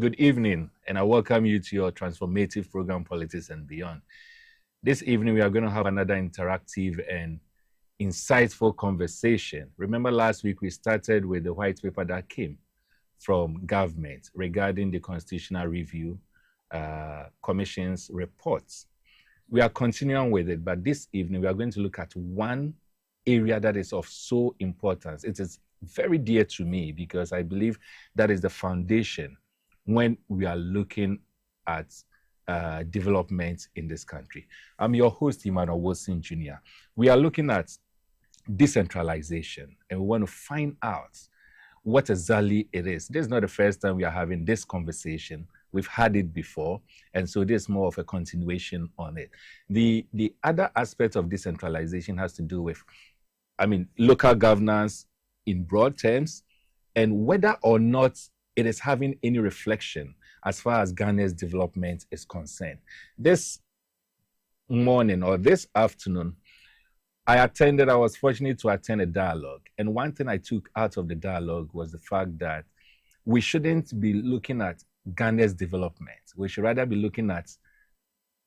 Good evening, and I welcome you to your transformative program, Politics and Beyond. This evening, we are going to have another interactive and insightful conversation. Remember last week, we started with the white paper that came from government regarding the Constitutional Review Commission's reports. We are continuing with it, but this evening, we are going to look at one area that is of so importance. It is very dear to me because I believe that is the foundation when we are looking at development in this country. I'm your host, Emmanuel Jr. We are looking at decentralization, and we want to find out what exactly it is. This is not the first time we are having this conversation. We've had it before, and so this is more of a continuation on it. The other aspect of decentralization has to do with, local governance in broad terms, and whether or not it is having any reflection as far as Ghana's development is concerned. This morning or this afternoon, I was fortunate to attend a dialogue. And one thing I took out of the dialogue was the fact that we shouldn't be looking at Ghana's development. We should rather be looking at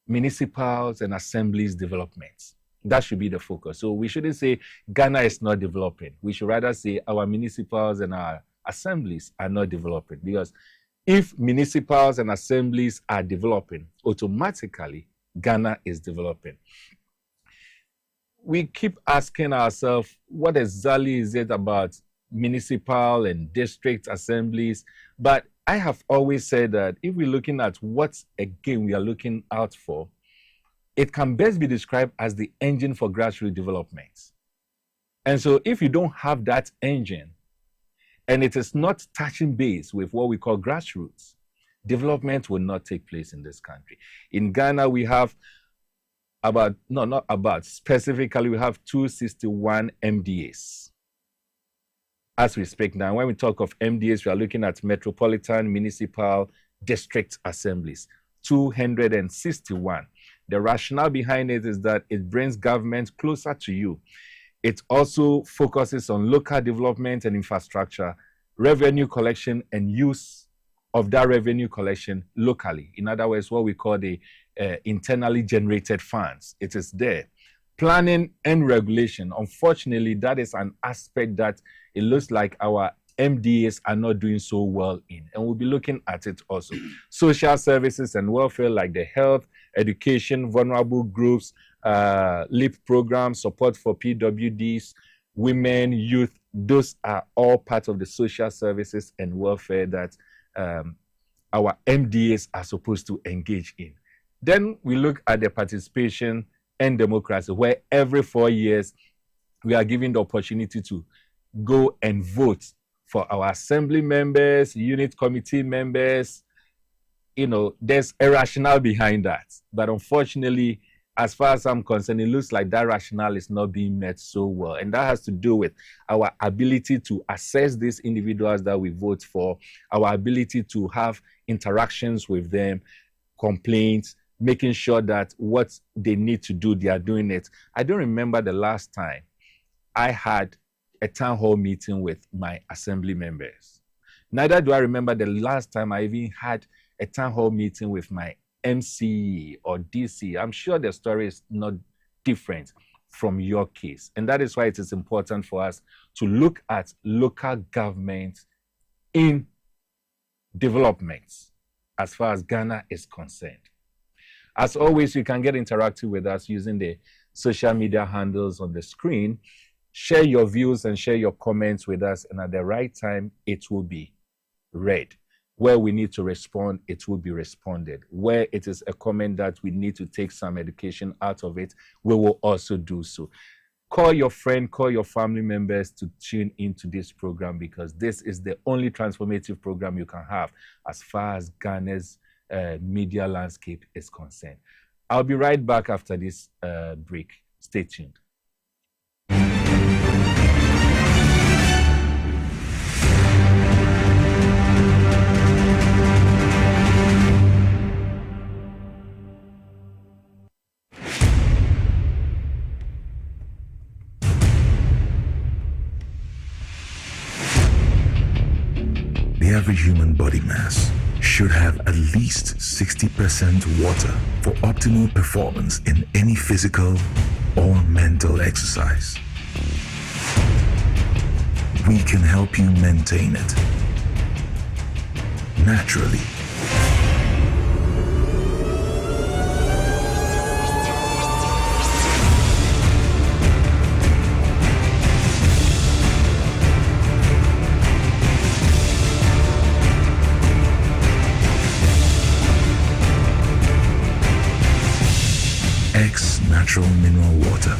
municipals and assemblies development. That should be the focus. So we shouldn't say Ghana is not developing. We should rather say our municipals and our assemblies are not developing, because if municipals and assemblies are developing, automatically Ghana is developing. We keep asking ourselves, what exactly is it about municipal and district assemblies? But I have always said that if we're looking at what, again, we are looking out for, it can best be described as the engine for grassroots development. And so if you don't have that engine, and it is not touching base with what we call grassroots, development will not take place in this country. In Ghana, we have specifically, we have 261 MDAs. As we speak now, when we talk of MDAs, we are looking at metropolitan, municipal, district assemblies, 261. The rationale behind it is that it brings government closer to you. It also focuses on local development and infrastructure, revenue collection and use of that revenue collection locally. In other words, what we call the internally generated funds. It is there. Planning and regulation. Unfortunately, that is an aspect that it looks like our MDAs are not doing so well in. And we'll be looking at it also. Social services and welfare like the health, education, vulnerable groups, LEAP programs, support for PWDs, women, youth, those are all part of the social services and welfare that our MDAs are supposed to engage in. Then we look at the participation and democracy, where every 4 years we are given the opportunity to go and vote for our assembly members, unit committee members. There's a rationale behind that. But unfortunately, as far as I'm concerned, it looks like that rationale is not being met so well. And that has to do with our ability to assess these individuals that we vote for, our ability to have interactions with them, complaints, making sure that what they need to do, they are doing it. I don't remember the last time I had a town hall meeting with my assembly members. Neither do I remember the last time I even had a town hall meeting with my MC or DC. I'm sure the story is not different from your case. And that is why it is important for us to look at local government in development as far as Ghana is concerned. As always, you can get interactive with us using the social media handles on the screen. Share your views and share your comments with us, and at the right time, it will be read. Where we need to respond, it will be responded. Where it is a comment that we need to take some education out of it, we will also do so. Call your friend, call your family members to tune into this program, because this is the only transformative program you can have as far as Ghana's media landscape is concerned. I'll be right back after this break. Stay tuned. The average human body mass should have at least 60% water for optimal performance in any physical or mental exercise. We can help you maintain it naturally. X Natural Mineral Water.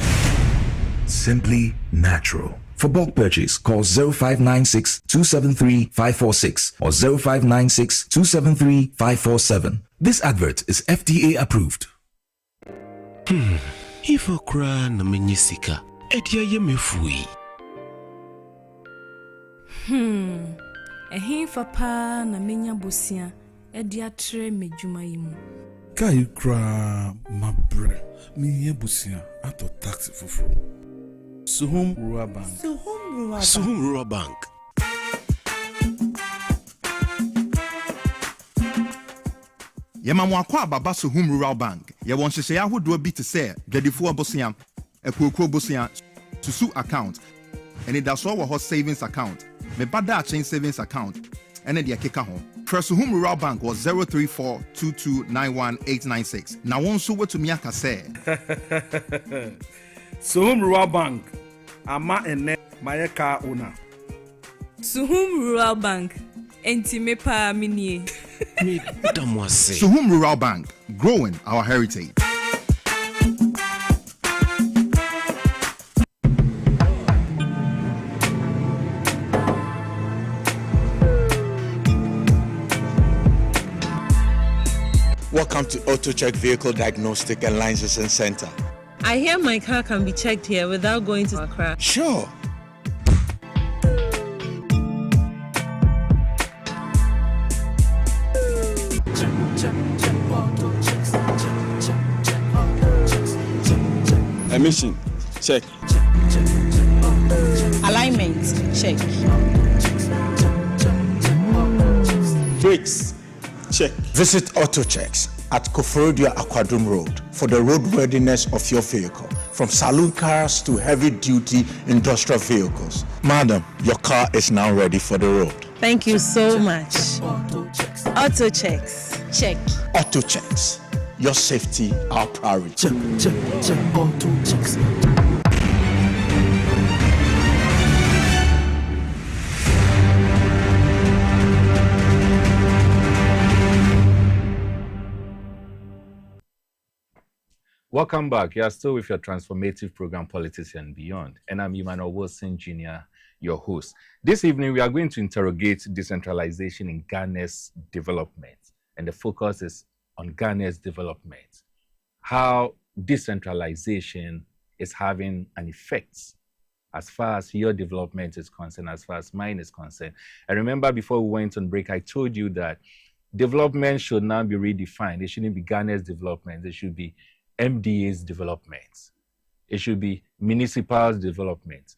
Simply natural. For bulk purchase, call 0596 273 546 or 0596 273 547. This advert is FDA approved. Ifo kra na menyisika. Edia ye mefui. Ehin fa na menya bosia. Edia tre medjuma yimu. Kai kra mabre. Mi busia ato taxi fufu. Suhum Rural Bank. Suhum Rural Bank. Yema kwa baba Suhum Rural Bank. Ye won hwehwe ahodo bi te se dwadifo abosia, ekokro bosia, susu account. Ene da so wo ho savings account. Me bada chain savings account. Ene de akeka ho. Suhum Rural Bank was 03422919896. Na won so wetumi aka se. Suhum Rural Bank. Ama ene mayeka ona. Suhum Rural Bank. Enti me pa minie. Me damwase. Suhum Rural Bank, growing our heritage. Welcome to AutoCheck Vehicle Diagnostic and Licensing Center. I hear my car can be checked here without going to Accra. Sure. Emission, check. Alignment, check. Brakes, check. Visit AutoChecks at Koforidua Aquadrum Road for the roadworthiness of your vehicle, from saloon cars to heavy-duty industrial vehicles. Madam, your car is now ready for the road. Thank you so much. AutoChecks, check. AutoChecks, your safety, our priority. Check, AutoChecks. Welcome back. You are still with your transformative program, Politics and Beyond. And I'm Emmanuel Wilson Jr., your host. This evening, we are going to interrogate decentralization in Ghana's development. And the focus is on Ghana's development. How decentralization is having an effect as far as your development is concerned, as far as mine is concerned. And remember, before we went on break, I told you that development should now be redefined. It shouldn't be Ghana's development. It should be MDA's development. It should be municipal development,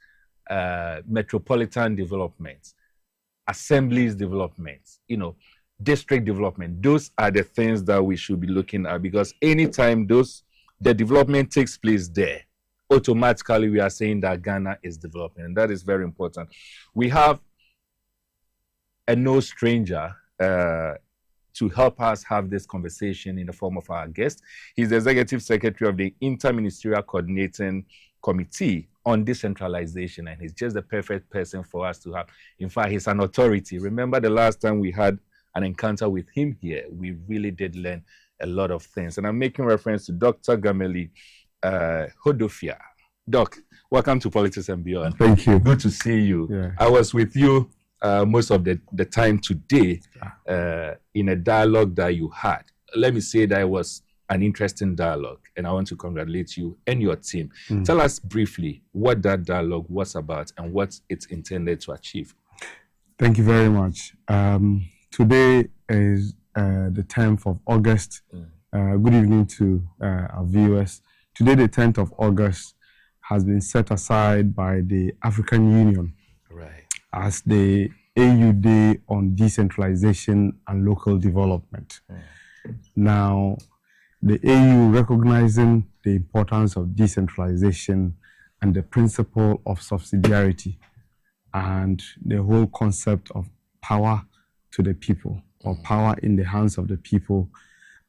metropolitan development, assemblies development, district development. Those are the things that we should be looking at, because anytime the development takes place there, automatically we are saying that Ghana is developing, and that is very important. We have a no stranger to help us have this conversation in the form of our guest. He's the Executive Secretary of the Interministerial Coordinating Committee on Decentralization, and he's just the perfect person for us to have. In fact, he's an authority. Remember the last time we had an encounter with him here, we really did learn a lot of things. And I'm making reference to Dr. Gameli Hodofia. Doc, welcome to Politics and Beyond. Thank you. Good to see you. Yeah. I was with you most of the time today in a dialogue that you had. Let me say that it was an interesting dialogue, and I want to congratulate you and your team. Tell us briefly what that dialogue was about and what it's intended to achieve. Thank you very much. Today is the 10th of August. Good evening to our viewers. Today, the 10th of August, has been set aside by the African Union as the AU Day on Decentralization and Local Development. Now, the AU recognizing the importance of decentralization and the principle of subsidiarity and the whole concept of power to the people, or power in the hands of the people,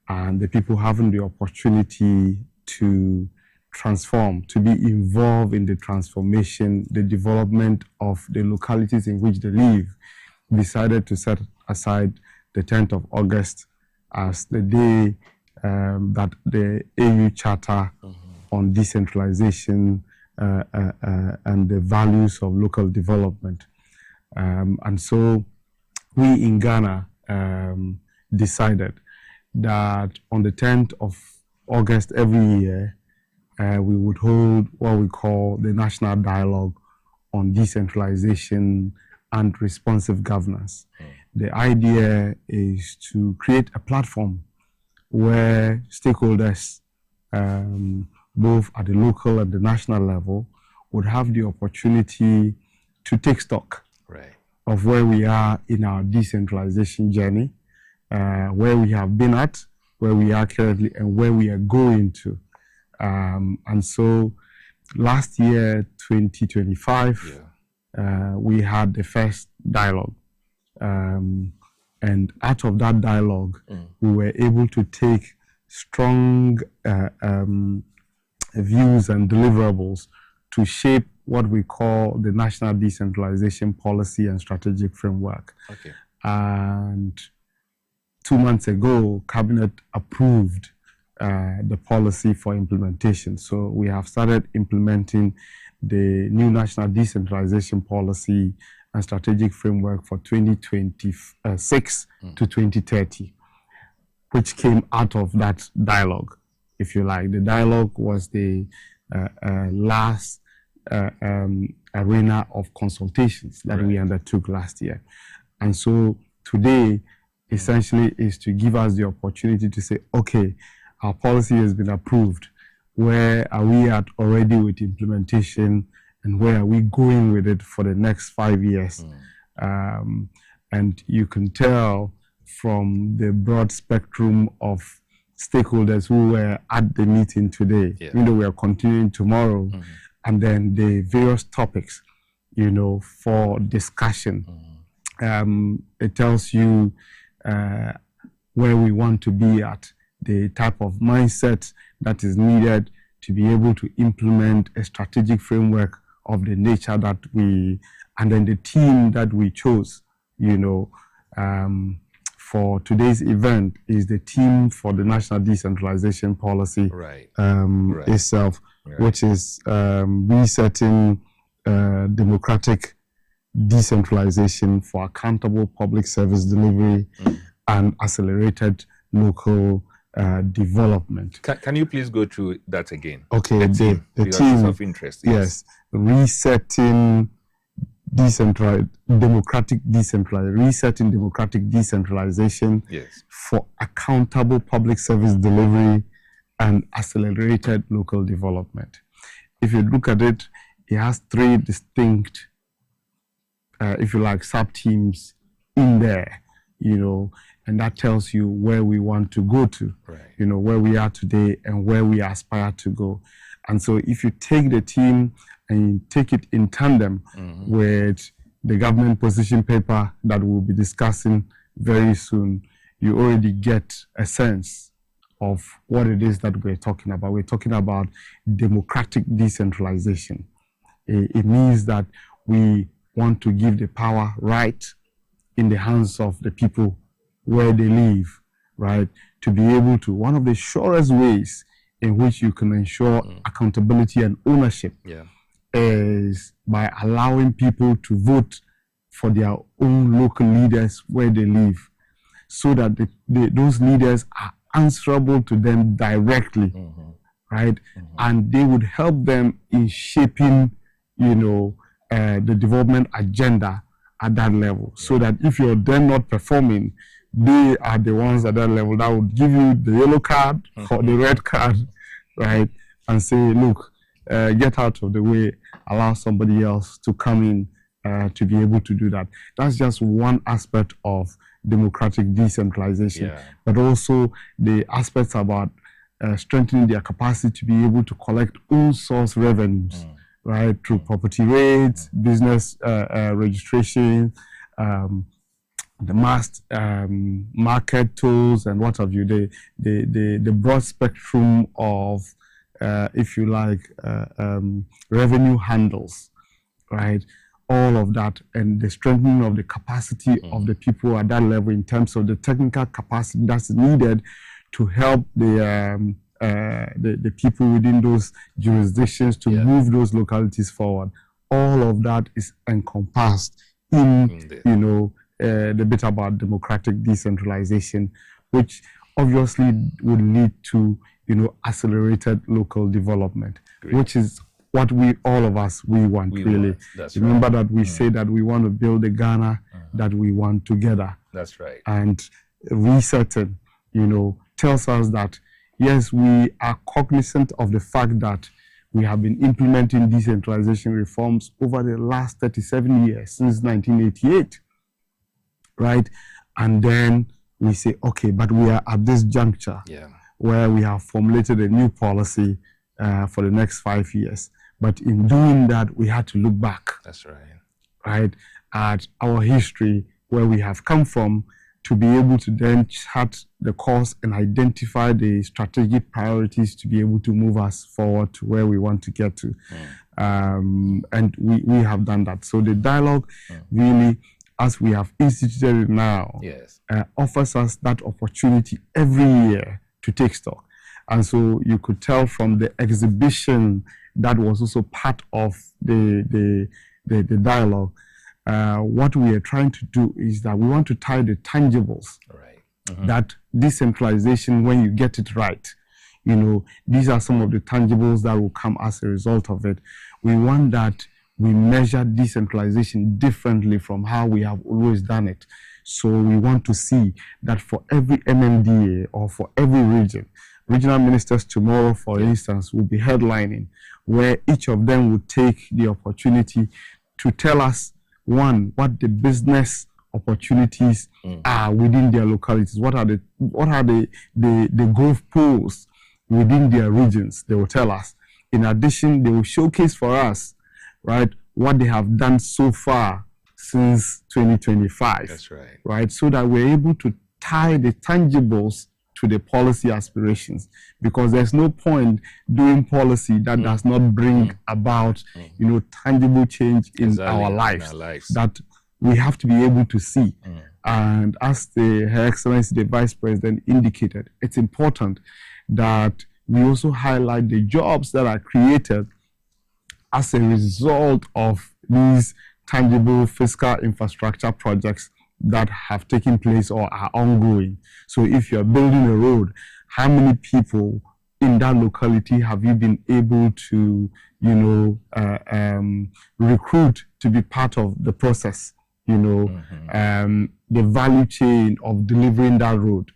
and the people having the opportunity to transform, to be involved in the transformation, the development of the localities in which they live, decided to set aside the 10th of August as the day that the AU Charter on decentralization and the values of local development. And so we in Ghana decided that on the 10th of August every year, we would hold what we call the National Dialogue on Decentralization and Responsive Governance. The idea is to create a platform where stakeholders, both at the local and the national level, would have the opportunity to take stock of where we are in our decentralization journey, where we have been at, where we are currently, and where we are going to. And so last year, 2025, we had the first dialogue. And out of that dialogue, we were able to take strong views and deliverables to shape what we call the National Decentralization Policy and Strategic Framework. And 2 months ago, Cabinet approved the policy for implementation. So we have started implementing the new National Decentralization Policy and Strategic Framework for 2026 to 2030, which came out of that dialogue, if you like. The dialogue was the last arena of consultations that we undertook last year. And so today, essentially, is to give us the opportunity to say, okay, our policy has been approved. Where are we at already with implementation, and where are we going with it for the next 5 years? And you can tell from the broad spectrum of stakeholders who were at the meeting today, even though we are continuing tomorrow, and then the various topics, you know, for discussion. It tells you where we want to be at, the type of mindset that is needed to be able to implement a strategic framework of the nature that we, and then the team that we chose, you know, for today's event is the team for the National Decentralization Policy itself, which is resetting democratic decentralization for accountable public service delivery and accelerated local development. Can you please go through that again? Okay, the team of interest. Yes, resetting democratic decentralization for accountable public service delivery and accelerated local development. If you look at it, it has three distinct, if you like, sub-teams in there, you know, and that tells you where we want to go to, you know, where we are today and where we aspire to go. And so if you take the team and you take it in tandem with the government position paper that we'll be discussing very soon, you already get a sense of what it is that we're talking about. We're talking about democratic decentralization. It means that we want to give the power right in the hands of the people where they live, right? To be able to, one of the surest ways in which you can ensure accountability and ownership is by allowing people to vote for their own local leaders where they live, so that those leaders are answerable to them directly, right? And they would help them in shaping, you know, the development agenda at that level, so that if you're then not performing, they are the ones at that level that would give you the yellow card or the red card, right? And say, look, get out of the way, allow somebody else to come in to be able to do that. That's just one aspect of democratic decentralization, but also the aspects about strengthening their capacity to be able to collect all source revenues, right, through property rates, business registration, the mass market tools, and what have you. The broad spectrum of, if you like, revenue handles, right? All of that, and the strengthening of the capacity of the people at that level in terms of the technical capacity that's needed to help the people within those jurisdictions to move those localities forward. All of that is encompassed in, the bit about democratic decentralization, which obviously would lead to, accelerated local development, which is what all of us want, really. Remember that we say that we want to build the Ghana that we want together. That's right. And resetting, tells us that, yes, we are cognizant of the fact that we have been implementing decentralization reforms over the last 37 years, since 1988, right? And then we say, okay, but we are at this juncture where we have formulated a new policy for the next 5 years. But in doing that, we had to look back. That's right. Right, at our history, where we have come from, to be able to then chart the course and identify the strategic priorities to be able to move us forward to where we want to get to. And we have done that. So the dialogue really, as we have instituted it now, offers us that opportunity every year to take stock. And so you could tell from the exhibition that was also part of the dialogue. What we are trying to do is that we want to tie the tangibles. That decentralization, when you get it right, these are some of the tangibles that will come as a result of it. We want that we measure decentralization differently from how we have always done it. So we want to see that for every MMDA or for every region, regional ministers tomorrow, for instance, will be headlining, where each of them will take the opportunity to tell us, one, what the business opportunities are within their localities. What are the growth pools within their regions? They will tell us. In addition, they will showcase for us, right, what they have done so far since 2025. That's right. Right, so that we're able to tie the tangibles to the policy aspirations, because there's no point doing policy that does not bring about, tangible change in our lives, that we have to be able to see. And as Her Excellency, the Vice President, indicated, it's important that we also highlight the jobs that are created as a result of these tangible fiscal infrastructure projects that have taken place or are ongoing. So if you're building a road, how many people in that locality have you been able to, recruit to be part of the process, the value chain of delivering that road?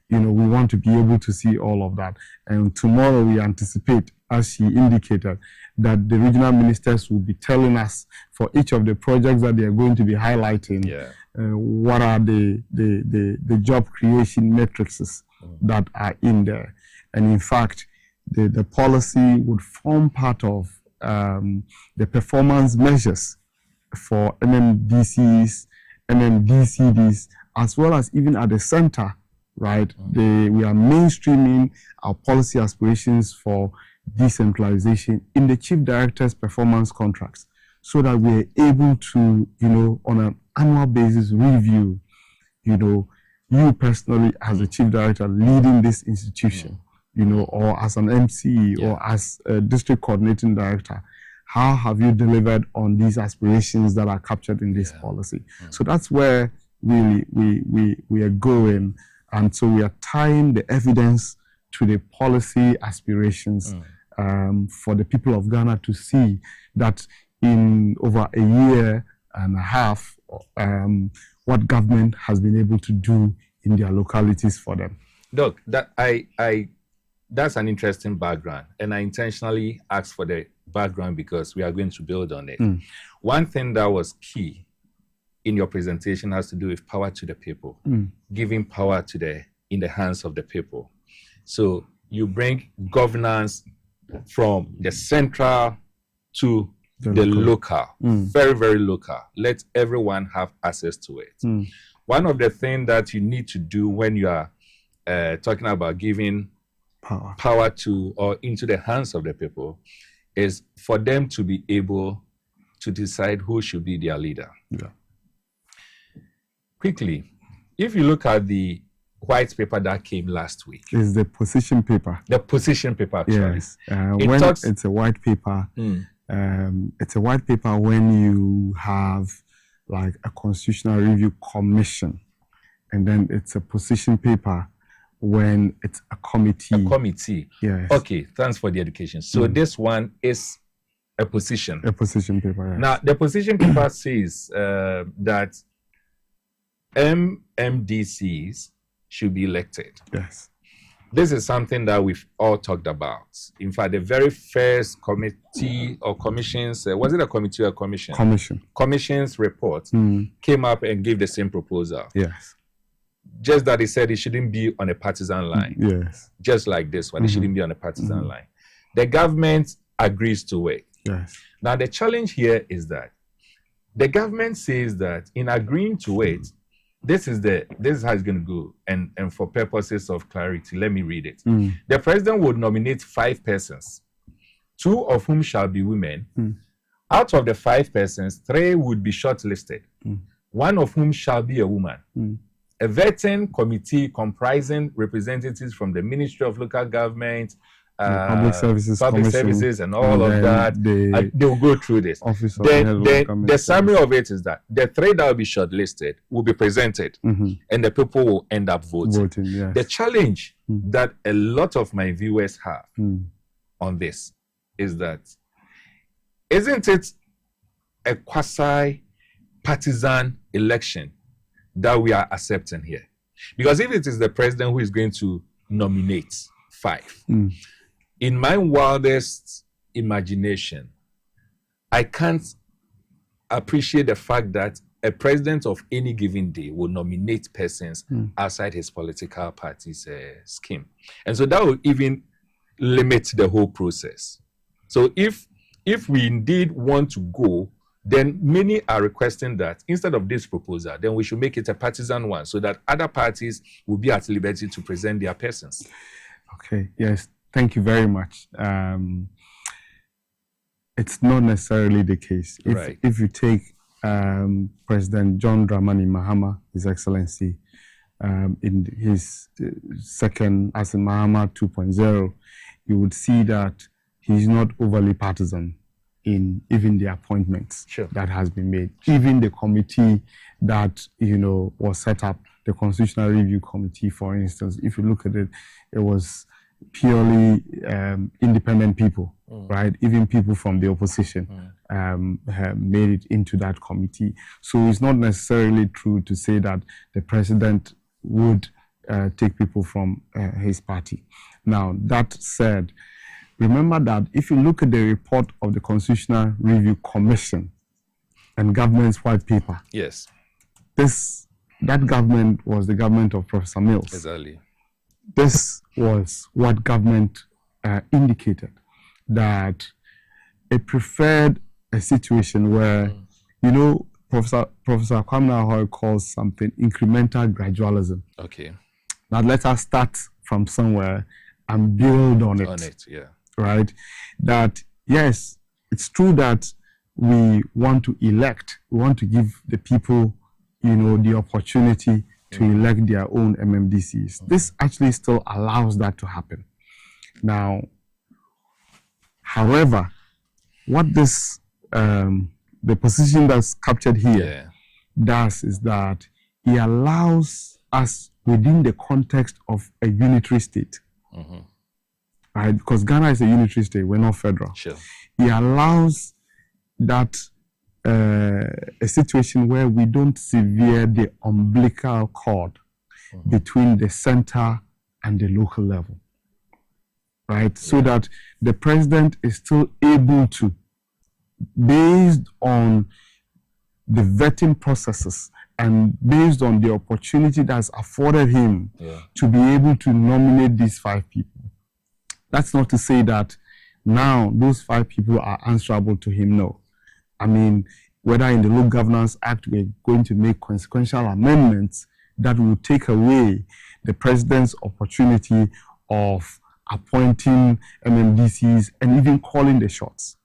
We want to be able to see all of that. And tomorrow we anticipate, as she indicated, that the regional ministers will be telling us for each of the projects that they are going to be highlighting, what are the job creation matrices that are in there. And in fact, the policy would form part of the performance measures for MMDCs, MMDCDs, as well as even at the center, right? We are mainstreaming our policy aspirations for decentralization in the chief director's performance contracts, so that we're able to, on an annual basis review, you personally as a chief director leading this institution, or as an MC or as a district coordinating director, how have you delivered on these aspirations that are captured in this policy? So that's where really we are going. And so we are tying the evidence to the policy aspirations for the people of Ghana to see that in over a year and a half, what government has been able to do in their localities for them. Doc, that I that's an interesting background. And I intentionally asked for the background because we are going to build on it. One thing that was key in your presentation has to do with power to the people, giving power in the hands of the people. So you bring governance from the central to the local, very, very local. Let everyone have access to it. One of the things that you need to do when you are talking about giving power to or into the hands of the people is for them to be able to decide who should be their leader. Yeah. Quickly, if you look at the white paper that came last week. It's the position paper. The position paper, actually. Yes. It's a white paper, it's a white paper when you have like a constitutional review commission, and then it's a position paper when it's a committee. A committee. Yes. Okay, thanks for the education. So this one is a position. A position paper, yes. Now, the position paper says that MMDCs should be elected. Yes. This is something that we've all talked about. In fact, the very first committee or commissions, was it a committee or a commission? Commission's report came up and gave the same proposal. Yes. Just that they said it shouldn't be on a partisan line. Yes. Just like this one, it shouldn't be on a partisan line. The government agrees to it. Yes. Now, the challenge here is that the government says that in agreeing to it, this is how it's going to go. And for purposes of clarity, let me read it. The president would nominate 5 persons, 2 of whom shall be women. Out of the 5 persons, 3 would be shortlisted, 1 of whom shall be a woman. A vetting committee comprising representatives from the Ministry of Local Government, public services, and all of that. They will go through this. Then the summary of it is that the 3 that will be shortlisted will be presented, and the people will end up voting. Yes. The challenge that a lot of my viewers have on this is that isn't it a quasi-partisan election that we are accepting here? Because if it is the president who is going to nominate 5, in my wildest imagination, I can't appreciate the fact that a president of any given day will nominate persons outside his political party's scheme. And so that will even limit the whole process. So if we indeed want to go, then many are requesting that instead of this proposal, then we should make it a partisan one so that other parties will be at liberty to present their persons. Okay, yes. Thank you very much. It's not necessarily the case. If you take President John Dramani Mahama, His Excellency, in his second, as in Mahama 2.0, you would see that he's not overly partisan in even the appointments that has been made. Even the committee that, was set up, the Constitutional Review Committee, for instance, if you look at it, it was purely independent people, right? Even people from the opposition have made it into that committee. So it's not necessarily true to say that the president would take people from his party. Now, that said, remember that if you look at the report of the Constitutional Review Commission and government's white paper, yes, that government was the government of Professor Mills. Exactly. This was what government indicated, that it preferred a situation where, Professor Kwame Nkrumah calls something incremental gradualism. Okay. Now let us start from somewhere and build on it. On it, yeah. Right? That, yes, it's true that we want to elect, we want to give the people, the opportunity to elect their own MMDCs. This actually still allows that to happen. Now, however, what this, the position that's captured here does is that it allows us within the context of a unitary state, right? Because Ghana is a unitary state, we're not federal. Sure. It allows that a situation where we don't sever the umbilical cord between the center and the local level. right? So that the president is still able to, based on the vetting processes and based on the opportunity that's afforded him to be able to nominate these 5 people. That's not to say that now those 5 people are answerable to him, no. I mean, whether in the Local Governance Act we're going to make consequential amendments that will take away the president's opportunity of appointing MMDCs and even calling the shots.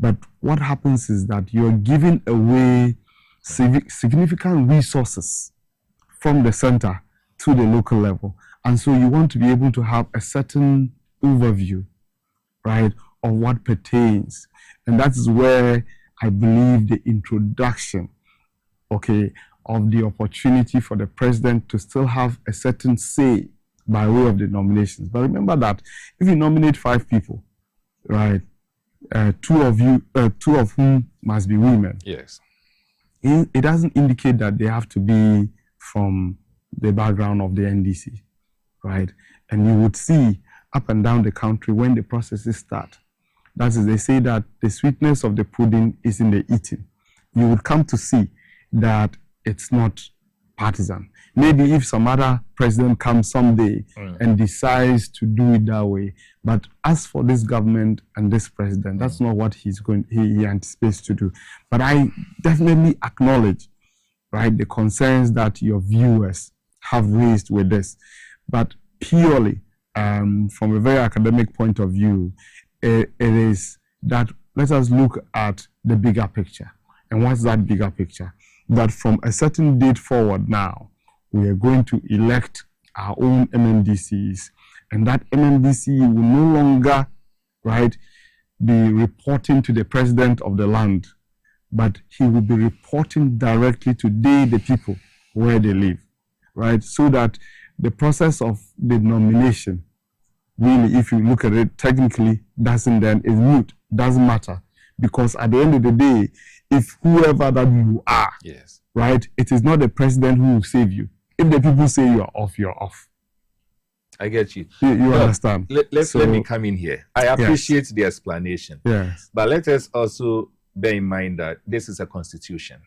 But what happens is that you're giving away significant resources from the center to the local level. And so you want to be able to have a certain overview, right, of what pertains. And that is where I believe the introduction, okay, of the opportunity for the president to still have a certain say by way of the nominations. But remember that if you nominate 5 people, right, 2 of whom must be women. Yes. It doesn't indicate that they have to be from the background of the NDC, right? And you would see up and down the country when the processes start. That is, they say that the sweetness of the pudding is in the eating. You would come to see that it's not partisan. Maybe if some other president comes someday and decides to do it that way, but as for this government and this president, that's not what he anticipates to do. But I definitely acknowledge, right, the concerns that your viewers have raised with this. But purely from a very academic point of view, it is that let us look at the bigger picture. And what's that bigger picture? That from a certain date forward now, we are going to elect our own MMDCs, and that MMDC will no longer, right, be reporting to the president of the land, but he will be reporting directly to the people where they live, right? So that the process of the nomination, really, if you look at it technically, is moot, doesn't matter. Because at the end of the day, if whoever that you are, right, it is not the president who will save you. If the people say you're off, you're off. I get you. You understand? Let me come in here. I appreciate the explanation. Yes. But let us also bear in mind that this is a constitution.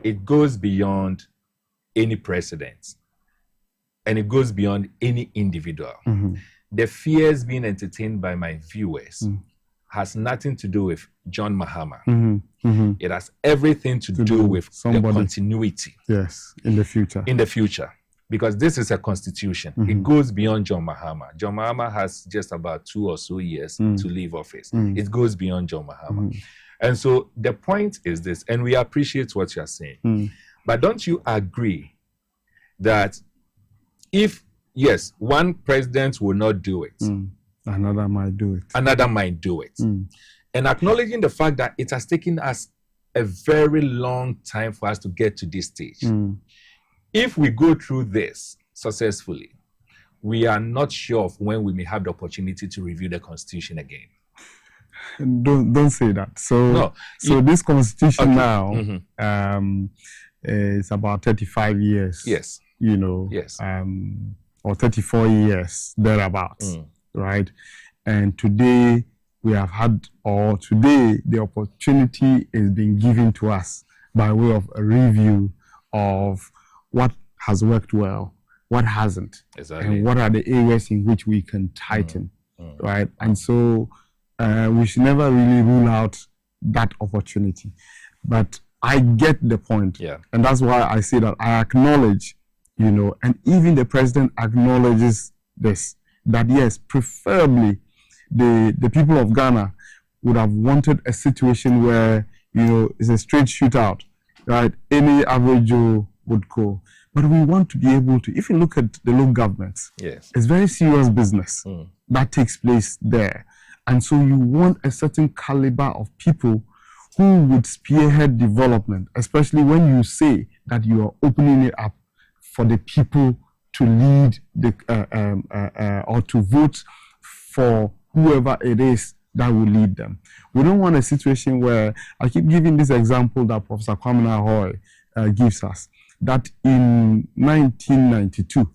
It goes beyond any precedent. And it goes beyond any individual. The fears being entertained by my viewers has nothing to do with John Mahama. It has everything to do with the continuity. Yes, in the future. In the future. Because this is a constitution. It goes beyond John Mahama. John Mahama has just about 2 or so years to leave office. It goes beyond John Mahama. And so the point is this, and we appreciate what you're saying. But don't you agree that if, yes, one president will not do it, another might do it. Another might do it. And acknowledging the fact that it has taken us a very long time for us to get to this stage. If we go through this successfully, we are not sure of when we may have the opportunity to review the Constitution again. Don't say that. So this Constitution now is about 35 years. Yes. You know. Yes. Or 34 years thereabouts. Right? And today we have had, or today the opportunity is being given to us by way of a review of what has worked well, what hasn't, and what are the areas in which we can tighten, right? And so we should never really rule out that opportunity. But I get the point, and that's why I say that I acknowledge, you know, and even the president acknowledges this, that yes, preferably the people of Ghana would have wanted a situation where, you know, it's a straight shootout, right? Any average Joe would go. But we want to be able to, if you look at the local governments, it's very serious business that takes place there. And so you want a certain caliber of people who would spearhead development, especially when you say that you are opening it up for the people to lead the or to vote for whoever it is that will lead them. We don't want a situation where, I keep giving this example that Professor Kwame Ahoy gives us, that in 1992,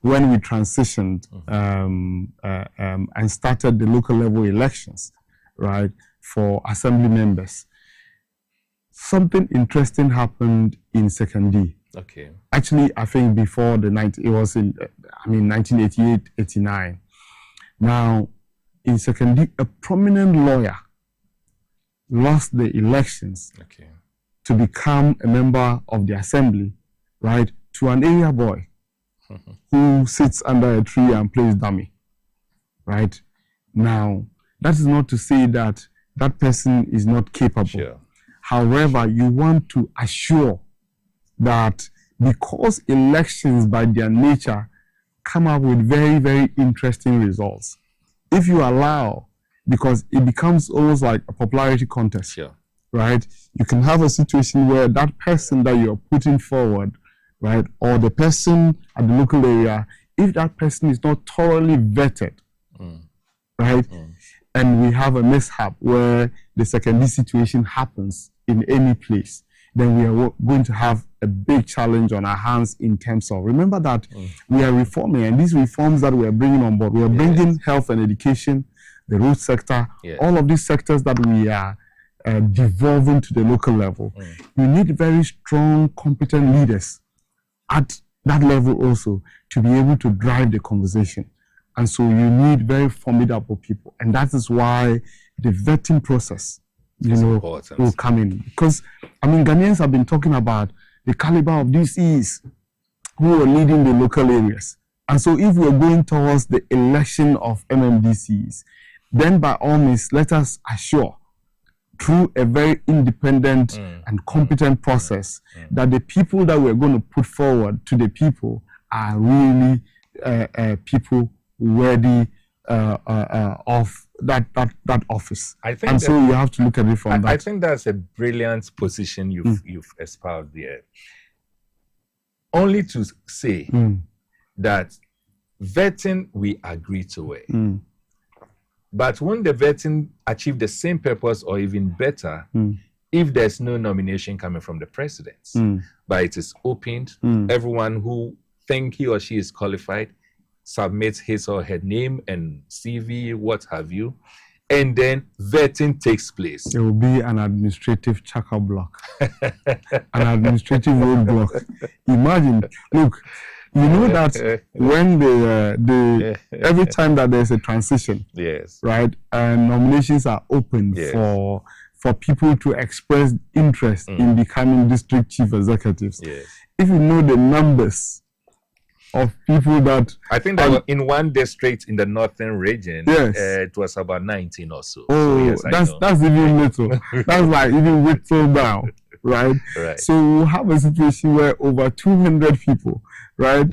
when we transitioned and started the local level elections, right, for assembly members, something interesting happened in Secondary. Okay. Actually, I think before it was in, 1988, 89. Now, in Secondary, a prominent lawyer lost the elections to become a member of the assembly, right, to an area boy who sits under a tree and plays dummy, right? Now, that is not to say that that person is not capable. Sure. However, you want to assure that because elections by their nature come up with very, very interesting results, if you allow, because it becomes almost like a popularity contest, right? You can have a situation where that person that you're putting forward, right, or the person at the local area, if that person is not thoroughly vetted, right, and we have a mishap where the Secondary situation happens in any place, then we are going to have a big challenge on our hands in terms of, remember that we are reforming, and these reforms that we are bringing on board, we are bringing health and education, the road sector, all of these sectors that we are devolving to the local level. You need very strong, competent leaders at that level also to be able to drive the conversation. And so you need very formidable people. And that is why the vetting process, will come in. Because, Ghanaians have been talking about the caliber of DCs who are leading the local areas. And so if we're going towards the election of MMDCs, then by all means, let us assure through a very independent and competent process that the people that we're going to put forward to the people are really people worthy of that office. I think and so you have to look at it from that. I think that's a brilliant position you've espoused there. Only to say that vetting, we agree to it. But when the vetting achieve the same purpose or even better, if there's no nomination coming from the president, but it is opened, everyone who think he or she is qualified submits his or her name and CV, what have you, and then vetting takes place. There will be an administrative chaka block, an administrative roadblock. Imagine, look, you know that when every time that there's a transition, right, and nominations are open for people to express interest in becoming district chief executives. If you know the numbers of people that I think that in one district in the northern region, it was about 19 or so. Oh, so that's even little. That's like even whittled down, right? So we'll have a situation where over 200 people, right?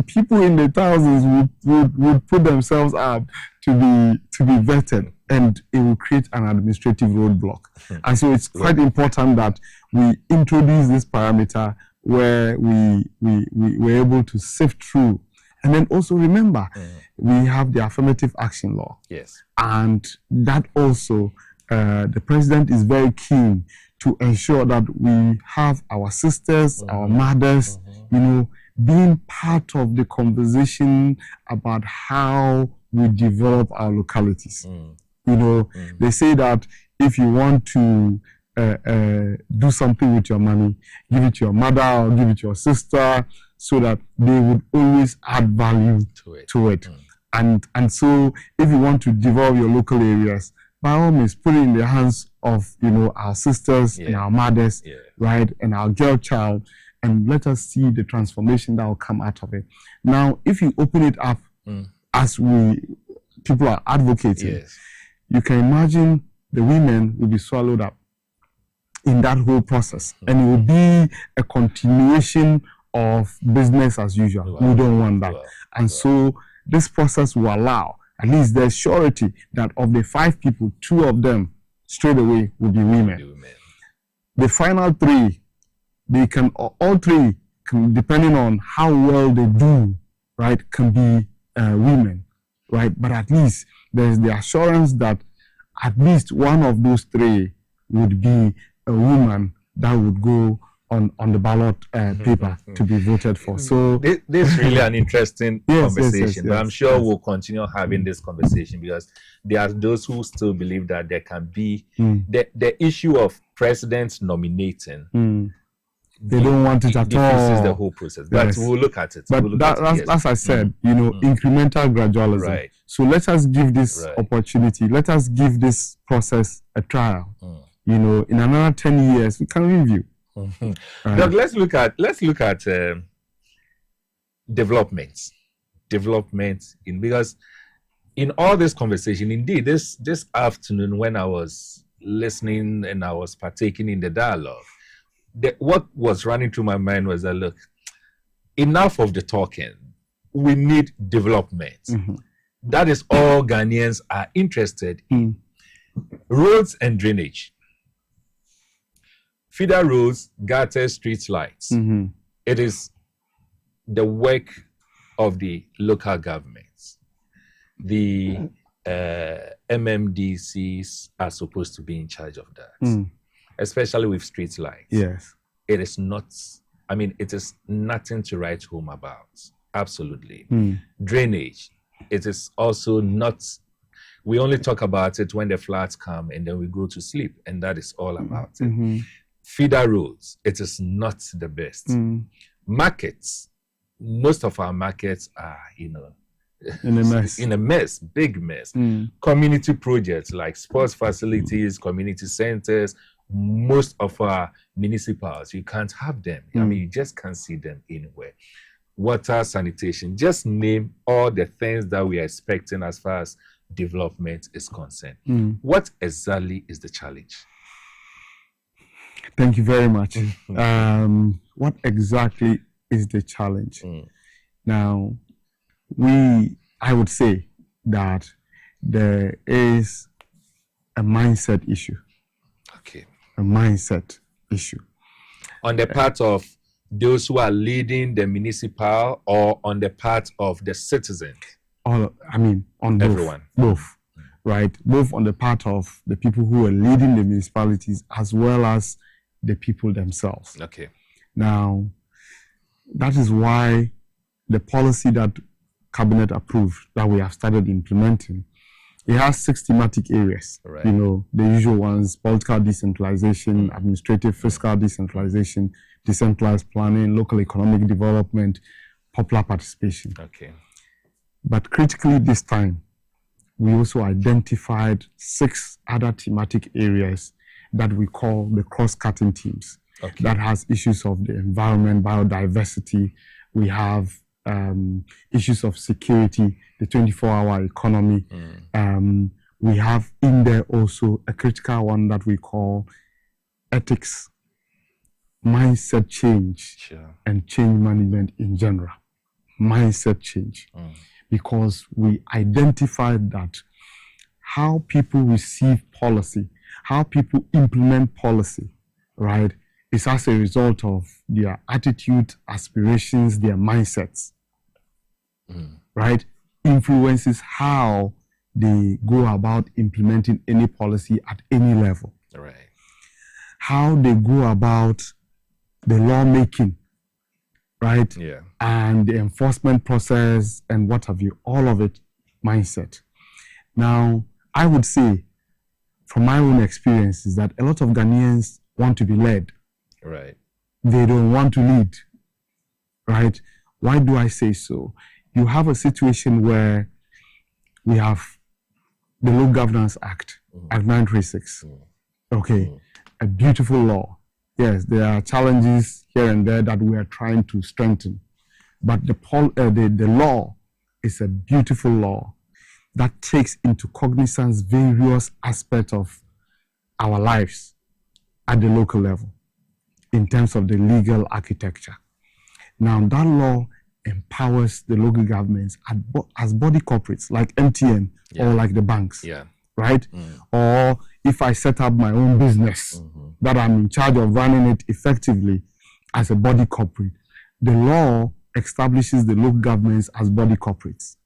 People in the thousands would put themselves up to be vetted, and it will create an administrative roadblock. And so it's quite important that we introduce this parameter where we're able to sift through. And then also remember, we have the affirmative action law. And that also, the president is very keen to ensure that we have our sisters, our mothers, being part of the conversation about how we develop our localities. They say that if you want to do something with your money, give it to your mother or give it to your sister, so that they would always add value to it. And so if you want to develop your local areas, by all means, put it in the hands of our sisters and our mothers, right, and our girl child, and let us see the transformation that will come out of it. Now, if you open it up as people are advocating, you can imagine the women will be swallowed up in that whole process, and it will be a continuation of business as usual. We don't want that. And so this process will allow, at least there's surety that of the 5 people, 2 of them straight away will be women. The final 3, all 3 can, depending on how well they do, right, can be women, right? But at least there's the assurance that at least one of those 3 would be a woman that would go on the ballot paper to be voted for. So this is really an interesting conversation, but I'm sure yes. we'll continue having this conversation because there are those who still believe that there can be the issue of presidents nominating. They don't want it at all. This is the whole process, but we'll look at it. But as I said, incremental gradualism. Right. So let us give this opportunity. Let us give this process a trial. In another 10 years, we can review. Doug, let's look at development because in all this conversation, indeed, this afternoon when I was listening and I was partaking in the dialogue, what was running through my mind was that, look, enough of the talking. We need development. That is all Ghanaians are interested in. Roads and drainage. Feeder roads, gutters, street lights. It is the work of the local governments. The MMDCs are supposed to be in charge of that. Especially with street lights. Yes. It is not, it is nothing to write home about. Absolutely. Drainage, it is also not, we only talk about it when the floods come and then we go to sleep, and that is all about it. Feeder roads, it is not the best. Markets, most of our markets are, in a mess. In a mess, big mess. Community projects like sports facilities, community centers, most of our municipals, you can't have them. You just can't see them anywhere. Water, sanitation, just name all the things that we are expecting as far as development is concerned. What exactly is the challenge? Thank you very much. What exactly is the challenge? Now, I would say that there is a mindset issue. Okay. A mindset issue. On the part of those who are leading the municipal or on the part of the citizen? On both. Everyone. Both. Right? Both on the part of the people who are leading the municipalities as well as the people themselves. Okay. Now, that is why the policy that Cabinet approved that we have started implementing, it has 6 thematic areas. Right. The usual ones: political decentralization, administrative fiscal decentralization, decentralized planning, local economic development, popular participation. Okay. But critically this time, we also identified 6 other thematic areas that we call the cross-cutting themes. Okay. That has issues of the environment, biodiversity. We have issues of security, the 24-hour economy. We have in there also a critical one that we call ethics, mindset change, and change management in general. Mindset change. Because we identified that how people receive policy, how people implement policy, right, is as a result of their attitude, aspirations, their mindsets, right, influences how they go about implementing any policy at any level. Right. How they go about the lawmaking, right? Yeah. And the enforcement process and what have you, all of it, mindset. Now, I would say, from my own experience, is that a lot of Ghanaians want to be led. Right. They don't want to lead. Right? Why do I say so? You have a situation where we have the Local Governance Act, Act 936. Okay. A beautiful law. Yes, there are challenges here and there that we are trying to strengthen. But the law is a beautiful law that takes into cognizance various aspects of our lives at the local level in terms of the legal architecture. Now, that law empowers the local governments as body corporates like MTN or like the banks, right? Or if I set up my own business that I'm in charge of running it effectively as a body corporate, the law establishes the local governments as body corporates.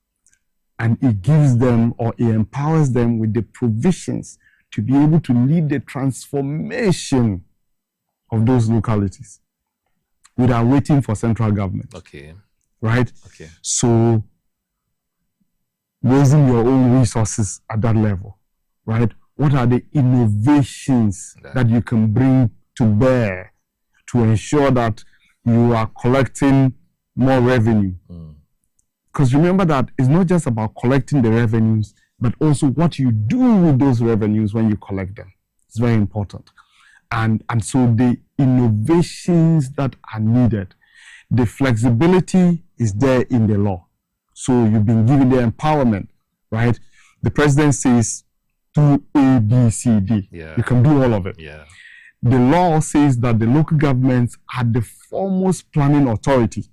And it gives them, or it empowers them with the provisions to be able to lead the transformation of those localities. without waiting for central government. Okay. Right? Okay. So raising your own resources at that level, right? What are the innovations that you can bring to bear to ensure that you are collecting more revenue? Because remember that it's not just about collecting the revenues, but also what you do with those revenues when you collect them. It's very important. And so the innovations that are needed, the flexibility is there in the law. So you've been given the empowerment, right? The president says do A, B, C, D. Yeah. You can do all of it. Yeah. The law says that the local governments are the foremost planning authority,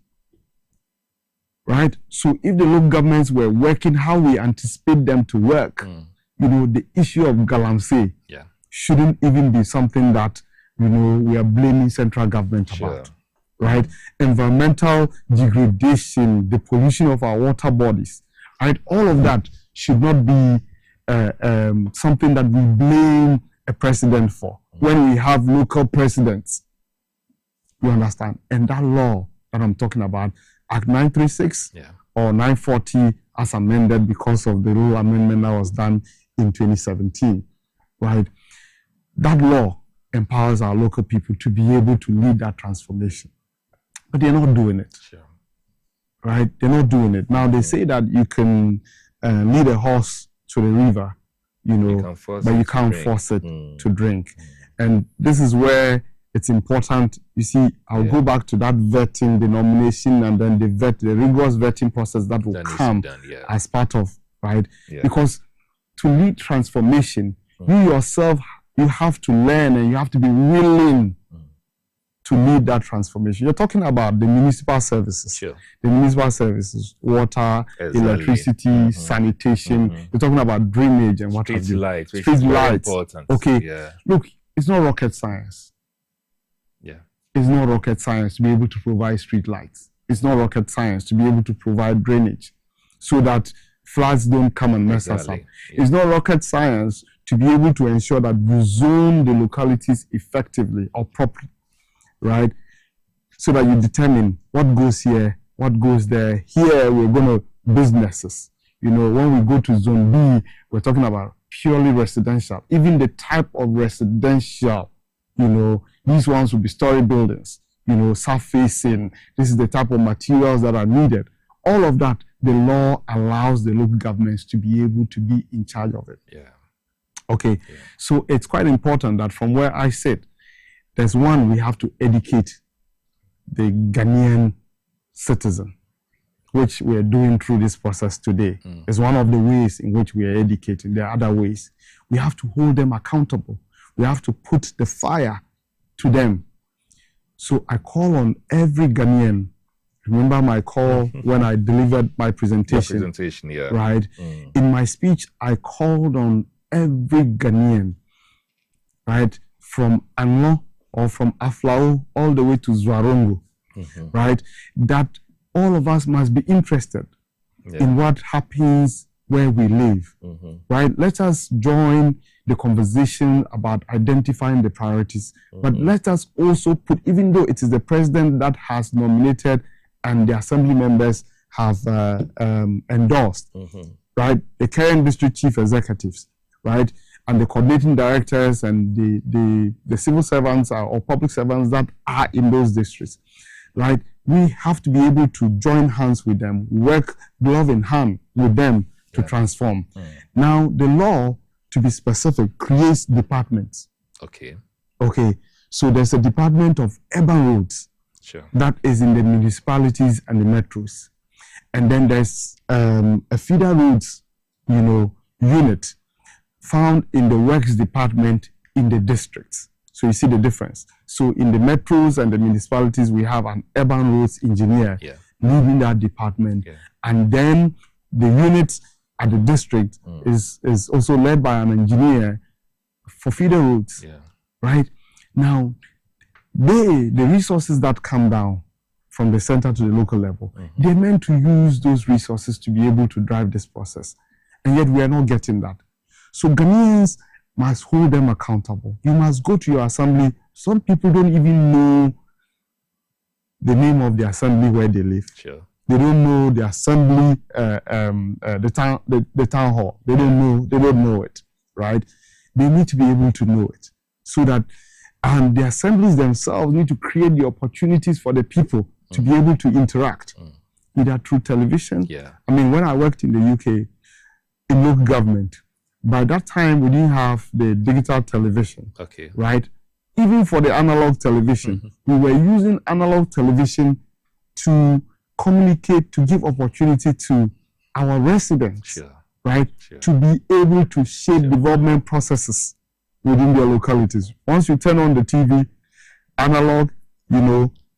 right? So if the local governments were working how we anticipate them to work, you know, the issue of galamsey shouldn't even be something that, you know, we are blaming central government about, right? Environmental degradation, the pollution of our water bodies, right? All of that should not be something that we blame a president for when we have local presidents. You understand? And that law that I'm talking about, Act 936 or 940 as amended because of the rule amendment that was done in 2017, right? That law empowers our local people to be able to lead that transformation. But they're not doing it, right? They're not doing it. Now, they say that you can lead a horse to the river, you know, but you can't force it to drink. And this is where it's important. You see, I'll go back to that vetting, the nomination, and then the rigorous vetting process that will come as part of, right? Because to lead transformation, you yourself, you have to learn and you have to be willing to lead that transformation. You're talking about the municipal services. The municipal services, water, electricity, sanitation. You're talking about drainage and what have you. Street lights. Important. Okay. Look, it's not rocket science. It's not rocket science to be able to provide street lights. It's not rocket science to be able to provide drainage so that floods don't come and mess us up. It's not rocket science to be able to ensure that you zone the localities effectively or properly, right? So that you determine what goes here, what goes there. Here, we're going to businesses. You know, when we go to zone B, we're talking about purely residential. Even the type of residential, you know, these ones will be story buildings, you know, surfacing. This is the type of materials that are needed. All of that, the law allows the local governments to be able to be in charge of it. Okay, so it's quite important that from where I sit, there's one, we have to educate the Ghanaian citizen, which we're doing through this process today. It's one of the ways in which we are educating. There are other ways. We have to hold them accountable. We have to put the fire to them. So I call on every Ghanaian. Remember my call when I delivered my presentation? Right? In my speech, I called on every Ghanaian, right? From Anlo or from Aflao all the way to Zwarongo, right? That all of us must be interested in what happens where we live, right? Let us join the conversation about identifying the priorities, but let us also put, even though it is the president that has nominated and the assembly members have endorsed, right? The current district chief executives, right? And the coordinating directors and the civil servants or public servants that are in those districts, right? We have to be able to join hands with them, work glove in hand with them to transform. Now, the law, to be specific, creates departments. Okay. So there's a department of urban roads that is in the municipalities and the metros. And then there's a feeder roads, you know, unit found in the works department in the districts. So you see the difference. So in the metros and the municipalities, we have an urban roads engineer leading that department. And then the unit at the district is also led by an engineer for feeder roads, right? Now, the resources that come down from the center to the local level, they're meant to use those resources to be able to drive this process. And yet we are not getting that. So Ghanaians must hold them accountable. You must go to your assembly. Some people don't even know the name of the assembly where they live. Sure. They don't know the assembly, the town hall. They don't know it, right? They need to be able to know it, so that, and the assemblies themselves need to create the opportunities for the people to be able to interact, either through television. Yeah. I mean, when I worked in the UK, in local government, by that time we didn't have the digital television. Okay. Right? Even for the analog television, we were using analog television to communicate, to give opportunity to our residents, Sure. right? Sure. To be able to shape development processes within their localities. Once you turn on the TV, analog,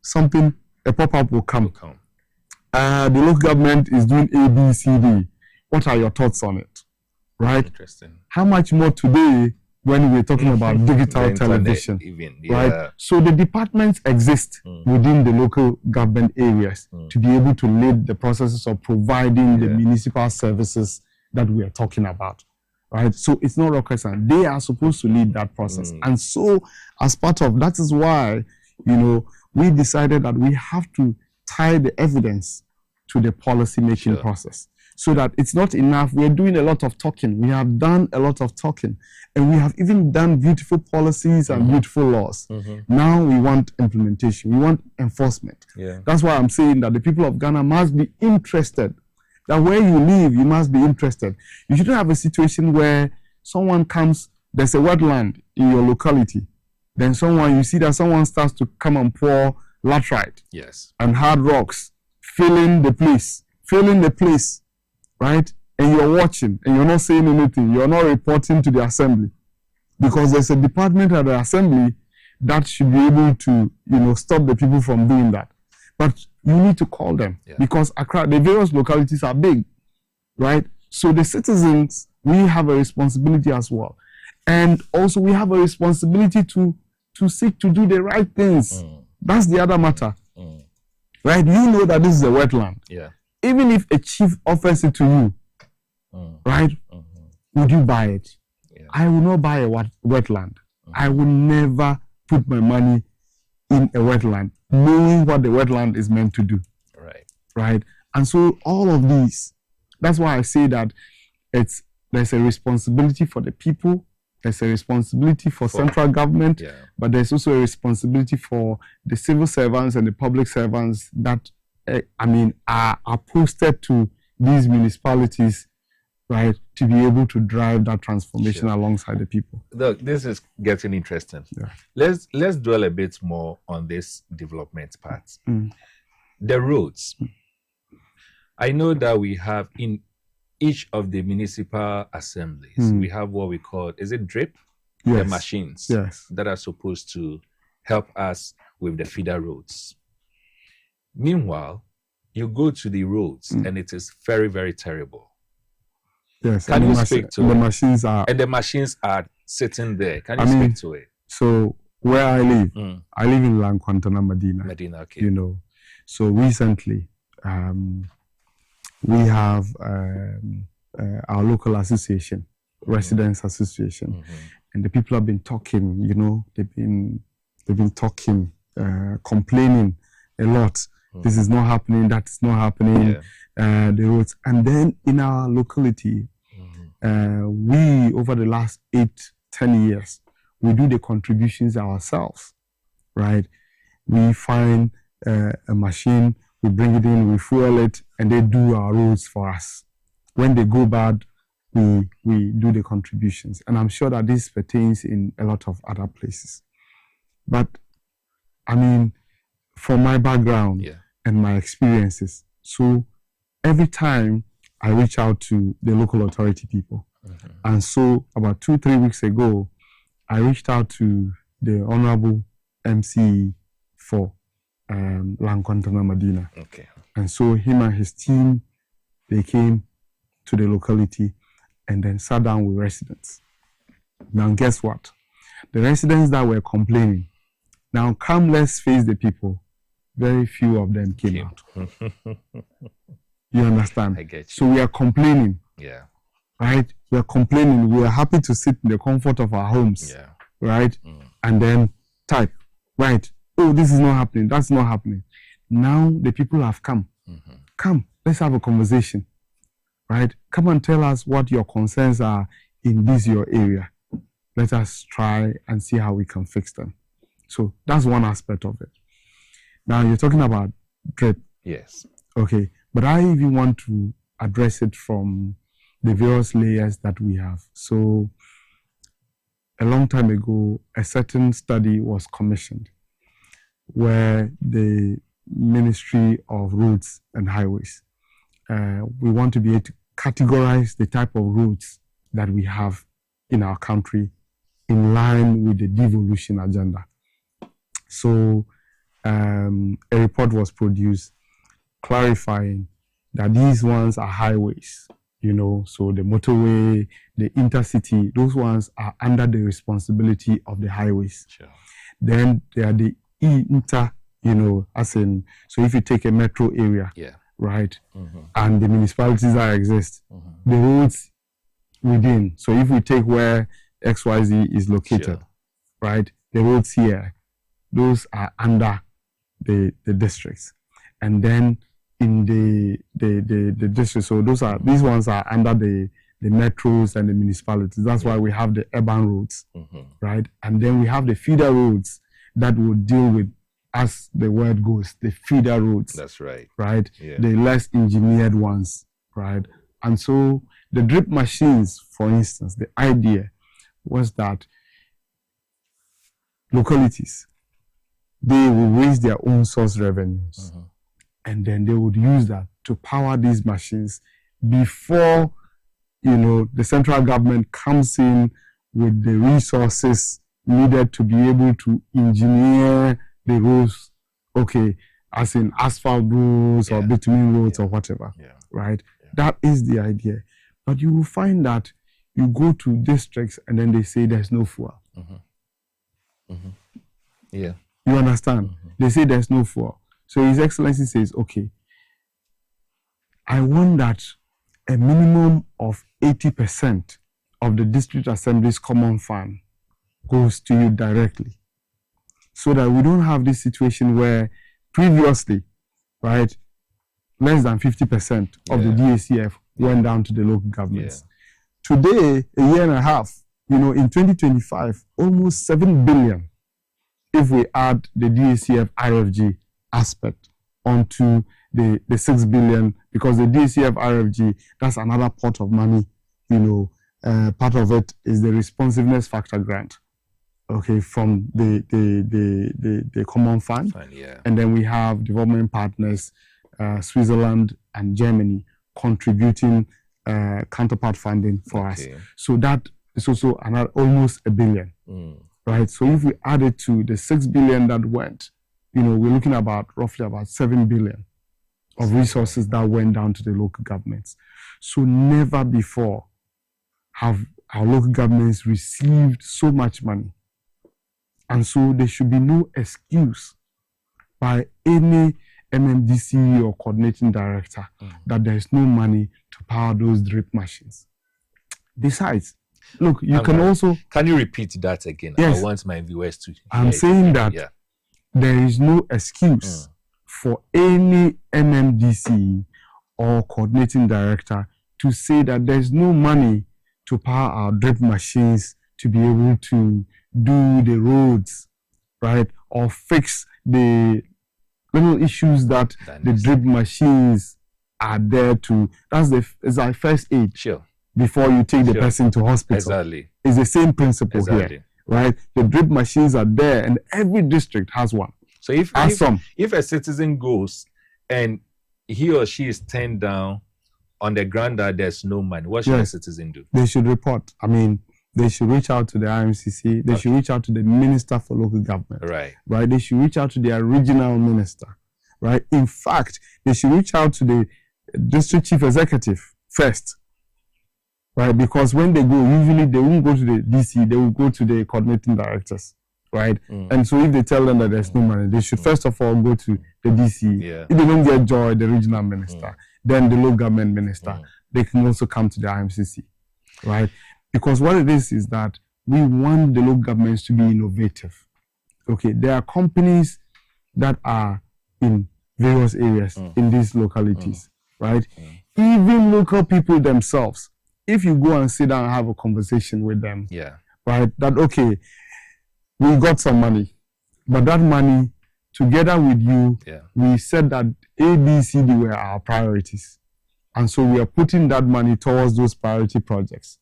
something, a pop-up will come. The local government is doing A, B, C, D. What are your thoughts on it? Right? Interesting. How much more today when we're talking about digital television? Even, right? So the departments exist within the local government areas to be able to lead the processes of providing the municipal services that we are talking about. Right? So it's not rocket science. They are supposed to lead that process. And so as part of that is why, we decided that we have to tie the evidence to the policy making process. So that it's not enough. We're doing a lot of talking. We have done a lot of talking. And we have even done beautiful policies and beautiful laws. Now we want implementation. We want enforcement. Yeah. That's why I'm saying that the people of Ghana must be interested. That where you live, you must be interested. You shouldn't have a situation where someone comes, there's a wetland in your locality. Then you see that someone starts to come and pour laterite and hard rocks, filling the place. Right? And you're watching and you're not saying anything. You're not reporting to the assembly, because there's a department at the assembly that should be able to, stop the people from doing that. But you need to call them because Accra, the various localities are big, right? So the citizens, we have a responsibility as well. And also we have a responsibility to seek to do the right things. That's the other matter. Right? You know that this is a wetland. Yeah. Even if a chief offers it to you, right? Would you buy it? Yeah. I will not buy a wetland. I will never put my money in a wetland, knowing what the wetland is meant to do. Right? And so all of these, that's why I say that there's a responsibility for the people, there's a responsibility for central government, but there's also a responsibility for the civil servants and the public servants that are posted to these municipalities, right, to be able to drive that transformation alongside the people. Look, this is getting interesting. Yeah. Let's dwell a bit more on this development part. The roads. I know that we have in each of the municipal assemblies, we have what we call, is it DRIP? The machines that are supposed to help us with the feeder roads. Meanwhile, you go to the roads and it is very, very terrible. Yes. Can you speak to the it? Machines are, and the machines are sitting there. Can you speak to it? So where I live in Lankwantana, Medina. Okay. So recently, we have our local association, residents association, and the people have been talking. They've been talking, complaining a lot. This is not happening, that is not happening, the roads. And then in our locality, we, over the last 8-10 years, we do the contributions ourselves, right? We find a machine, we bring it in, we fuel it, and they do our roads for us. When they go bad, we do the contributions. And I'm sure that this pertains in a lot of other places. But, from my background and my experiences, so every time I reach out to the local authority people, and so about 2-3 weeks ago, I reached out to the Honorable MC for Lankwantana Medina. Okay. And so him and his team, they came to the locality and then sat down with residents. Now guess what? The residents that were complaining, now come, let's face the people, very few of them came out. You understand? I get you. So we are complaining. Yeah. Right? We are complaining. We are happy to sit in the comfort of our homes. Yeah. Right? And then type, right? Oh, this is not happening. That's not happening. Now the people have come. Come, let's have a conversation, right? Come and tell us what your concerns are in this your area. Let us try and see how we can fix them. So that's one aspect of it. Now you're talking about drip. Yes. Okay, but I even want to address it from the various layers that we have. So a long time ago, a certain study was commissioned where the Ministry of Roads and Highways, we want to be able to categorize the type of roads that we have in our country in line with the devolution agenda. So a report was produced clarifying that these ones are highways, you know, so the motorway, the intercity, those ones are under the responsibility of the highways. Sure. Then there are the inter, you know, as in, so if you take a metro area, right, and the municipalities that exist, the roads within, so if we take where XYZ is located, right, the roads here, those are under the districts. And then in the districts, so these ones are under the metros and the municipalities. That's why we have the urban roads, right? And then we have the feeder roads that will deal with, as the word goes, the feeder roads. That's right. Right? Yeah. The less engineered ones, right? And so the drip machines, for instance, the idea was that localities, they will raise their own source revenues, and then they would use that to power these machines before, you know, the central government comes in with the resources needed to be able to engineer the roads, okay, as in asphalt roads or bitumen roads or whatever, right? That is the idea. But you will find that you go to districts and then they say there's no fuel. Yeah. You understand? They say there's no fuel. So His Excellency says, okay, I want that a minimum of 80% of the District Assembly's common fund goes to you directly, so that we don't have this situation where previously, right, less than 50% of the DACF went down to the local governments. Today, a year and a half, you know, in 2025, almost 7 billion, if we add the DACF RFG aspect onto the 6 billion, because the DACF RFG, that's another pot of money, you know, part of it is the responsiveness factor grant, okay, from the common fund. And then we have development partners, Switzerland and Germany, contributing counterpart funding for us. So that is also another almost 1 billion, right? So if we add it to the 6 billion that went, you know, we're looking about roughly about 7 billion of resources that went down to the local governments. So never before have our local governments received so much money. And so there should be no excuse by any MMDC or coordinating director that there is no money to power those drip machines. Besides, look, you can also... Can you repeat that again? Yes. I want my viewers to... I'm saying that there is no excuse for any MMDC or coordinating director to say that there's no money to power our drip machines to be able to do the roads, right? Or fix the little issues that the drip machines are there to. It's like first aid. Sure. Before you take the person to hospital. Exactly. It's the same principle here, right? The drip machines are there and every district has one. So if a citizen goes and he or she is turned down on the ground that there's no money, what should a citizen do? They should report. I mean, they should reach out to the IMCC. They should reach out to the Minister for Local Government. Right. They should reach out to their regional minister. Right. In fact, they should reach out to the district chief executive first. Right. Because when they go, usually they won't go to the DC. They will go to the coordinating directors. Right. And so if they tell them that there's no money, they should first of all go to the DC. If they don't get joy, the regional minister, then the local government minister, they can also come to the IMCC. Right. Because what it is that we want the local governments to be innovative. Okay, there are companies that are in various areas in these localities, right? Even local people themselves, if you go and sit down and have a conversation with them, right, that, okay, we got some money, but that money, together with you, we said that A, B, C, D were our priorities. And so we are putting that money towards those priority projects,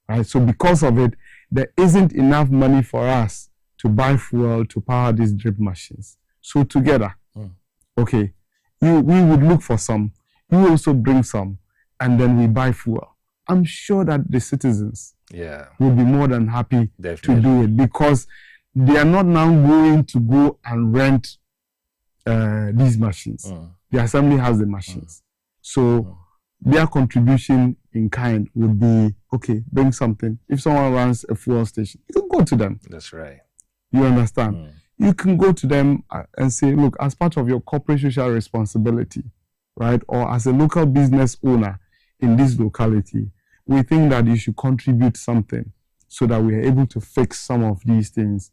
right? So because of it, there isn't enough money for us to buy fuel to power these drip machines. So together, okay, we would look for some, you also bring some, and then we buy fuel. I'm sure that the citizens will be more than happy to do it, because they are not now going to go and rent these machines. The assembly has the machines. So their contribution in kind would be, okay, bring something. If someone runs a fuel station, you can go to them. That's right. You understand? You can go to them and say, look, as part of your corporate social responsibility, right, or as a local business owner in this locality, we think that you should contribute something so that we are able to fix some of these things,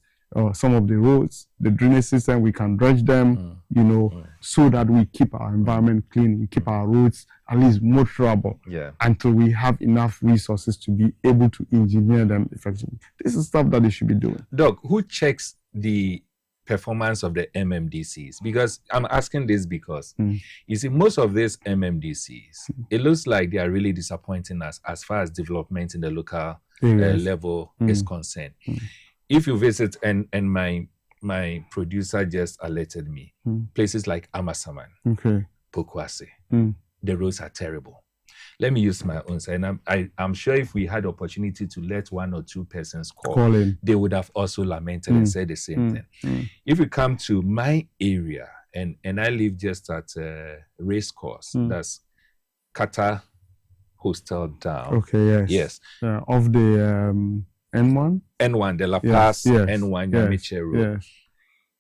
some of the roads, the drainage system, we can dredge them, so that we keep our environment clean, we keep our roads at least motorable until we have enough resources to be able to engineer them effectively. This is stuff that they should be doing. Doc, who checks the performance of the MMDCs? Because I'm asking this because you see, most of these MMDCs, it looks like they are really disappointing us as far as development in the local level is concerned. If you visit, and my producer just alerted me, places like Amasaman, Pokwase, the roads are terrible. Let me use my own side. And I'm sure if we had opportunity to let one or two persons call in, they would have also lamented and said the same thing. If you come to my area, and I live just at race course, that's Qatar Hostel down. Okay, yes. Of the N1? N1, the La Paz, N1, Yamiche Road.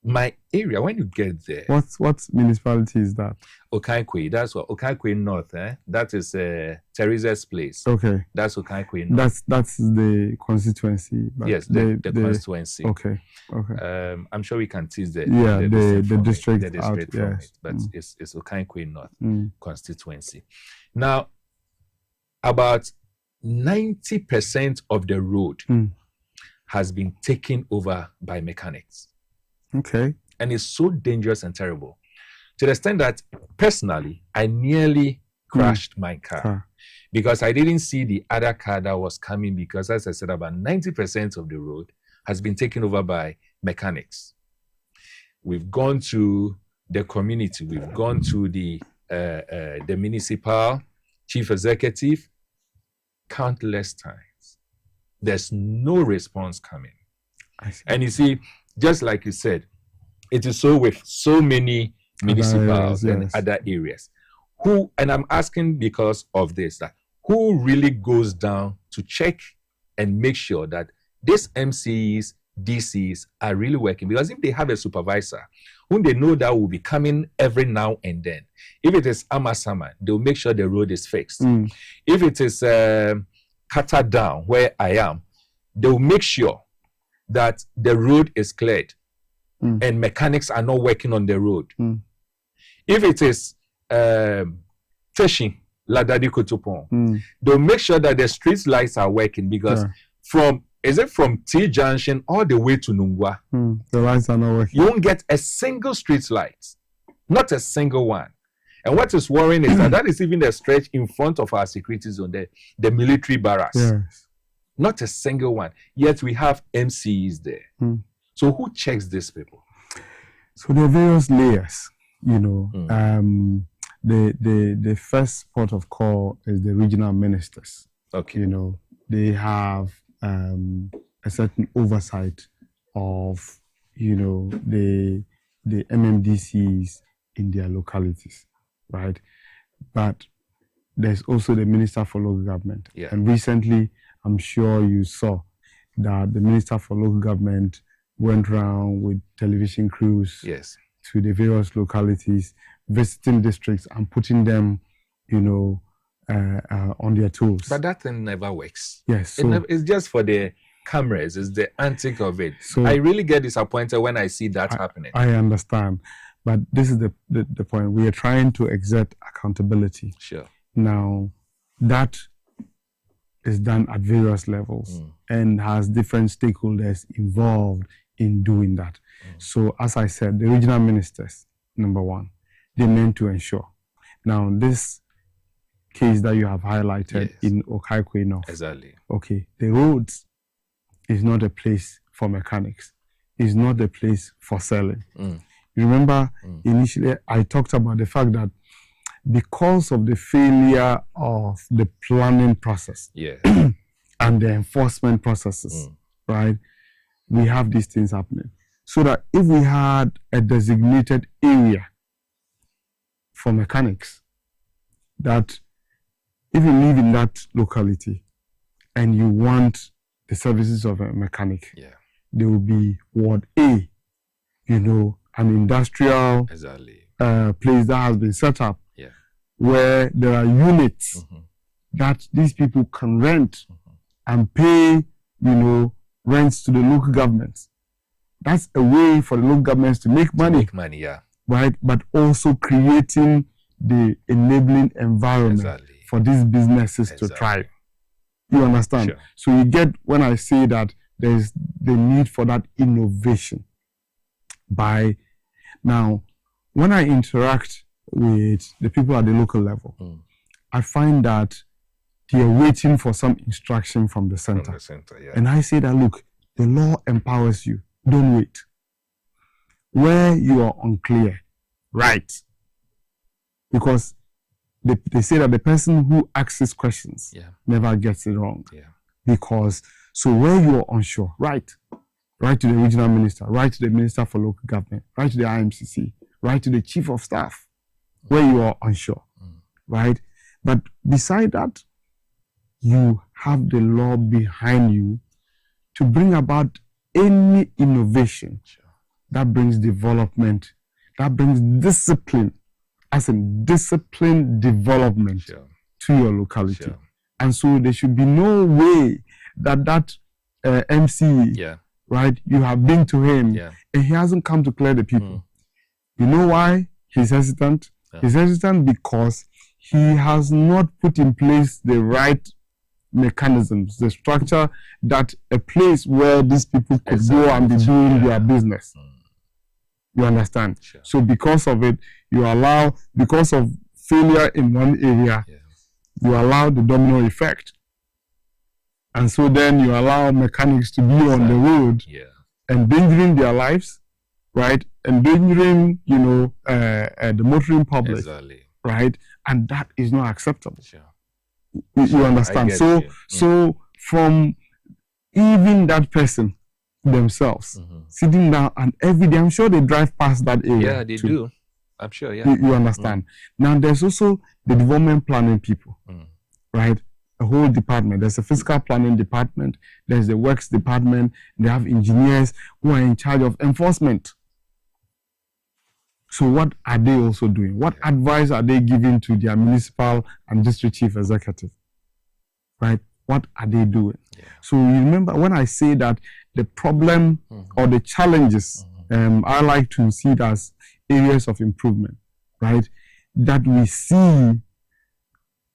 My area, when you get there... What municipality is that? Okaikwe. That's what Okaikwe North, that is Teresa's place. Okay. That's Okaikwe North. That's the constituency. Yes, the constituency. Okay. I'm sure we can tease the district from it, but it's Okaikwe North constituency. Now, about 90% of the road has been taken over by mechanics. Okay. And it's so dangerous and terrible, to the extent that personally, I nearly crashed my car because I didn't see the other car that was coming, because, as I said, about 90% of the road has been taken over by mechanics. We've gone to the community, we've gone to the municipal chief executive countless times. There's no response coming. And you see, just like you said, it is so with so many municipalities and other areas. Who, and I'm asking because of this, that who really goes down to check and make sure that these MCs, DCs are really working? Because if they have a supervisor whom they know that will be coming every now and then, if it is Amasaman, they'll make sure the road is fixed. If it is Qatar down, where I am, they'll make sure that the road is cleared and mechanics are not working on the road. If it is fishing, Ladadi Kotopon, they'll make sure that the street lights are working, because from T Junction all the way to Nungwa, the lights are not working. You won't get a single street light, not a single one. And what is worrying is that is even the stretch in front of our security zone, the military barracks. Not a single one. Yet we have MCs there. So who checks these people? So there are various layers, The first port of call is the regional ministers. Okay. They have a certain oversight of, the MMDCs in their localities, right? But there's also the Minister for Local Government. And recently, I'm sure you saw that the Minister for Local Government went around with television crews to the various localities, visiting districts and putting them, on their tools. But that thing never works. Yes. It's just for the cameras. It's the antic of it. So I really get disappointed when I see that happening. I understand. But this is the point. We are trying to exert accountability. Sure. Now, that is done at various levels and has different stakeholders involved in doing that. So, as I said, the regional ministers, number one, they meant to ensure. Now, this case that you have highlighted in Okaikwe North. Exactly. Okay, the roads is not a place for mechanics. It's not a place for selling. You remember initially I talked about the fact that because of the failure of the planning process and the enforcement processes, right, we have these things happening. So that if we had a designated area for mechanics, that if you live in that locality and you want the services of a mechanic, there will be Ward A, you know, an industrial place that has been set up where there are units that these people can rent and pay, you know, rents to the local governments. That's a way for the local governments to make money. Right? But also creating the enabling environment for these businesses to thrive. You understand? Sure. So you get when I say that there's the need for that innovation. By now, when I interact with the people at the local level, I find that they're waiting for some instruction from the center. And I say that, look, the law empowers you. Don't wait. Where you are unclear, right? Because they say that the person who asks questions never gets it wrong. Because, so where you are unsure, right to the regional minister, right to the minister for local government, right to the IMCC, right to the chief of staff, where you are unsure, right? But beside that, you have the law behind you to bring about any innovation that brings development, that brings discipline, as in discipline development to your locality. And so there should be no way that MC, right, you have been to him and he hasn't come to clear the people. You know why he's hesitant? He's hesitant because he has not put in place the right mechanisms, the structure, that a place where these people could go and be doing their business. You understand? So because of it, you allow, because of failure in one area, you allow the domino effect. And so then you allow mechanics to be on the road endangering their lives, right? Endangering, you know, the motoring public, right? And that is not acceptable. You understand? So from even that person themselves sitting down and every day, I'm sure they drive past that area. Yeah, they do. I'm sure. You understand? Now there's also the development planning people, right? A whole department. There's a fiscal planning department. There's the works department. They have engineers who are in charge of enforcement. So what are they also doing? What advice are they giving to their municipal and district chief executive? Right? What are they doing? So you remember when I say that the problem or the challenges, I like to see it as areas of improvement, right? That we see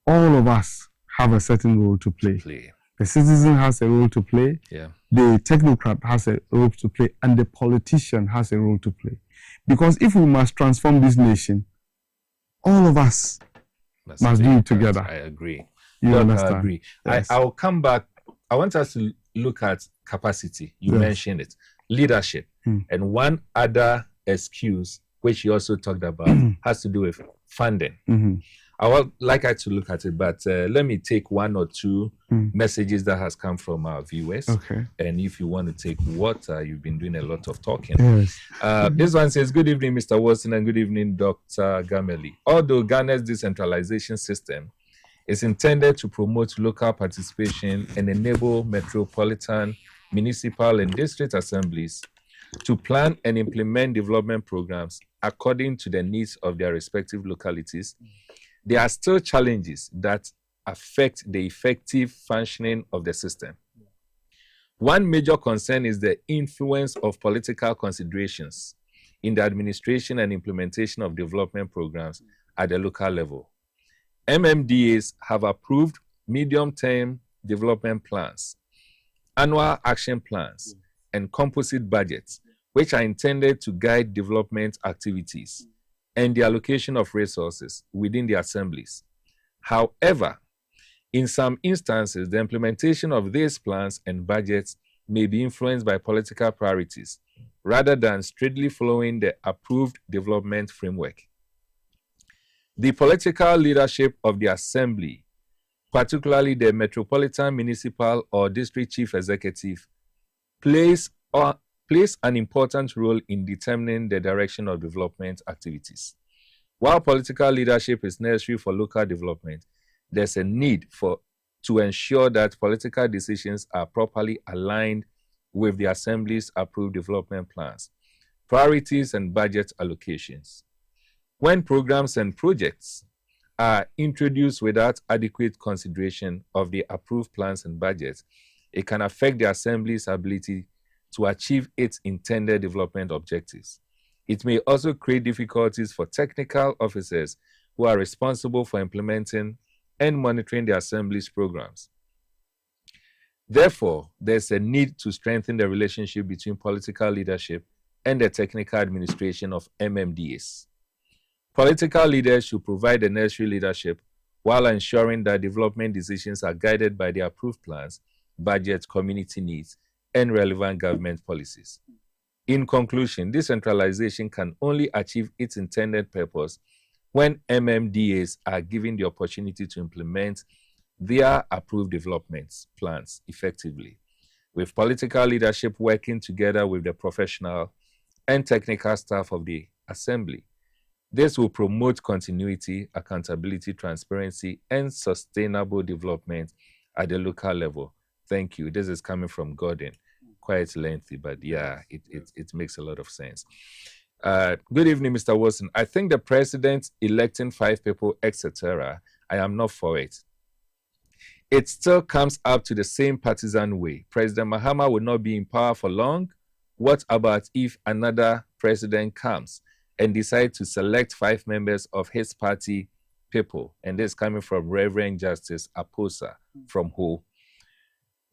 all of us have a certain role to play. The citizen has a role to play. The technocrat has a role to play, and the politician has a role to play. Because if we must transform this nation, all of us must do it together. I agree. You understand? I agree. Yes. I'll come back. I want us to look at capacity. You mentioned it. Leadership. And one other excuse, which you also talked about, has to do with funding. I would like us to look at it, but let me take one or two messages that has come from our viewers. Okay. And if you want to take water, you've been doing a lot of talking. This one says, good evening, Mr. Watson, and good evening, Dr. Gameli. Although Ghana's decentralization system is intended to promote local participation and enable metropolitan, municipal, and district assemblies to plan and implement development programs according to the needs of their respective localities, there are still challenges that affect the effective functioning of the system. One major concern is the influence of political considerations in the administration and implementation of development programs at the local level. MMDAs have approved medium-term development plans, annual action plans, and composite budgets, which are intended to guide development activities and the allocation of resources within the assemblies. However, in some instances, the implementation of these plans and budgets may be influenced by political priorities rather than strictly following the approved development framework. The political leadership of the assembly, particularly the metropolitan, municipal, or district chief executive, plays an important role in determining the direction of development activities. While political leadership is necessary for local development, there's a need to ensure that political decisions are properly aligned with the Assembly's approved development plans, priorities, and budget allocations. When programs and projects are introduced without adequate consideration of the approved plans and budgets, it can affect the Assembly's ability to achieve its intended development objectives. It may also create difficulties for technical officers who are responsible for implementing and monitoring the Assembly's programs. Therefore, there's a need to strengthen the relationship between political leadership and the technical administration of MMDAs. Political leaders should provide the necessary leadership while ensuring that development decisions are guided by the approved plans, budgets, community needs, and relevant government policies. In conclusion, decentralization can only achieve its intended purpose when MMDAs are given the opportunity to implement their approved development plans effectively, with political leadership working together with the professional and technical staff of the Assembly. This will promote continuity, accountability, transparency, and sustainable development at the local level. Thank you. This is coming from Gordon. Quite lengthy, but yeah, it makes a lot of sense. Good evening, Mr. Wilson. I think the president electing 5 people, etc., I am not for it. It still comes up to the same partisan way. President Mahama will not be in power for long. What about if another president comes and decides to select 5 members of his party people? And this is coming from Reverend Justice Aposa from Ho.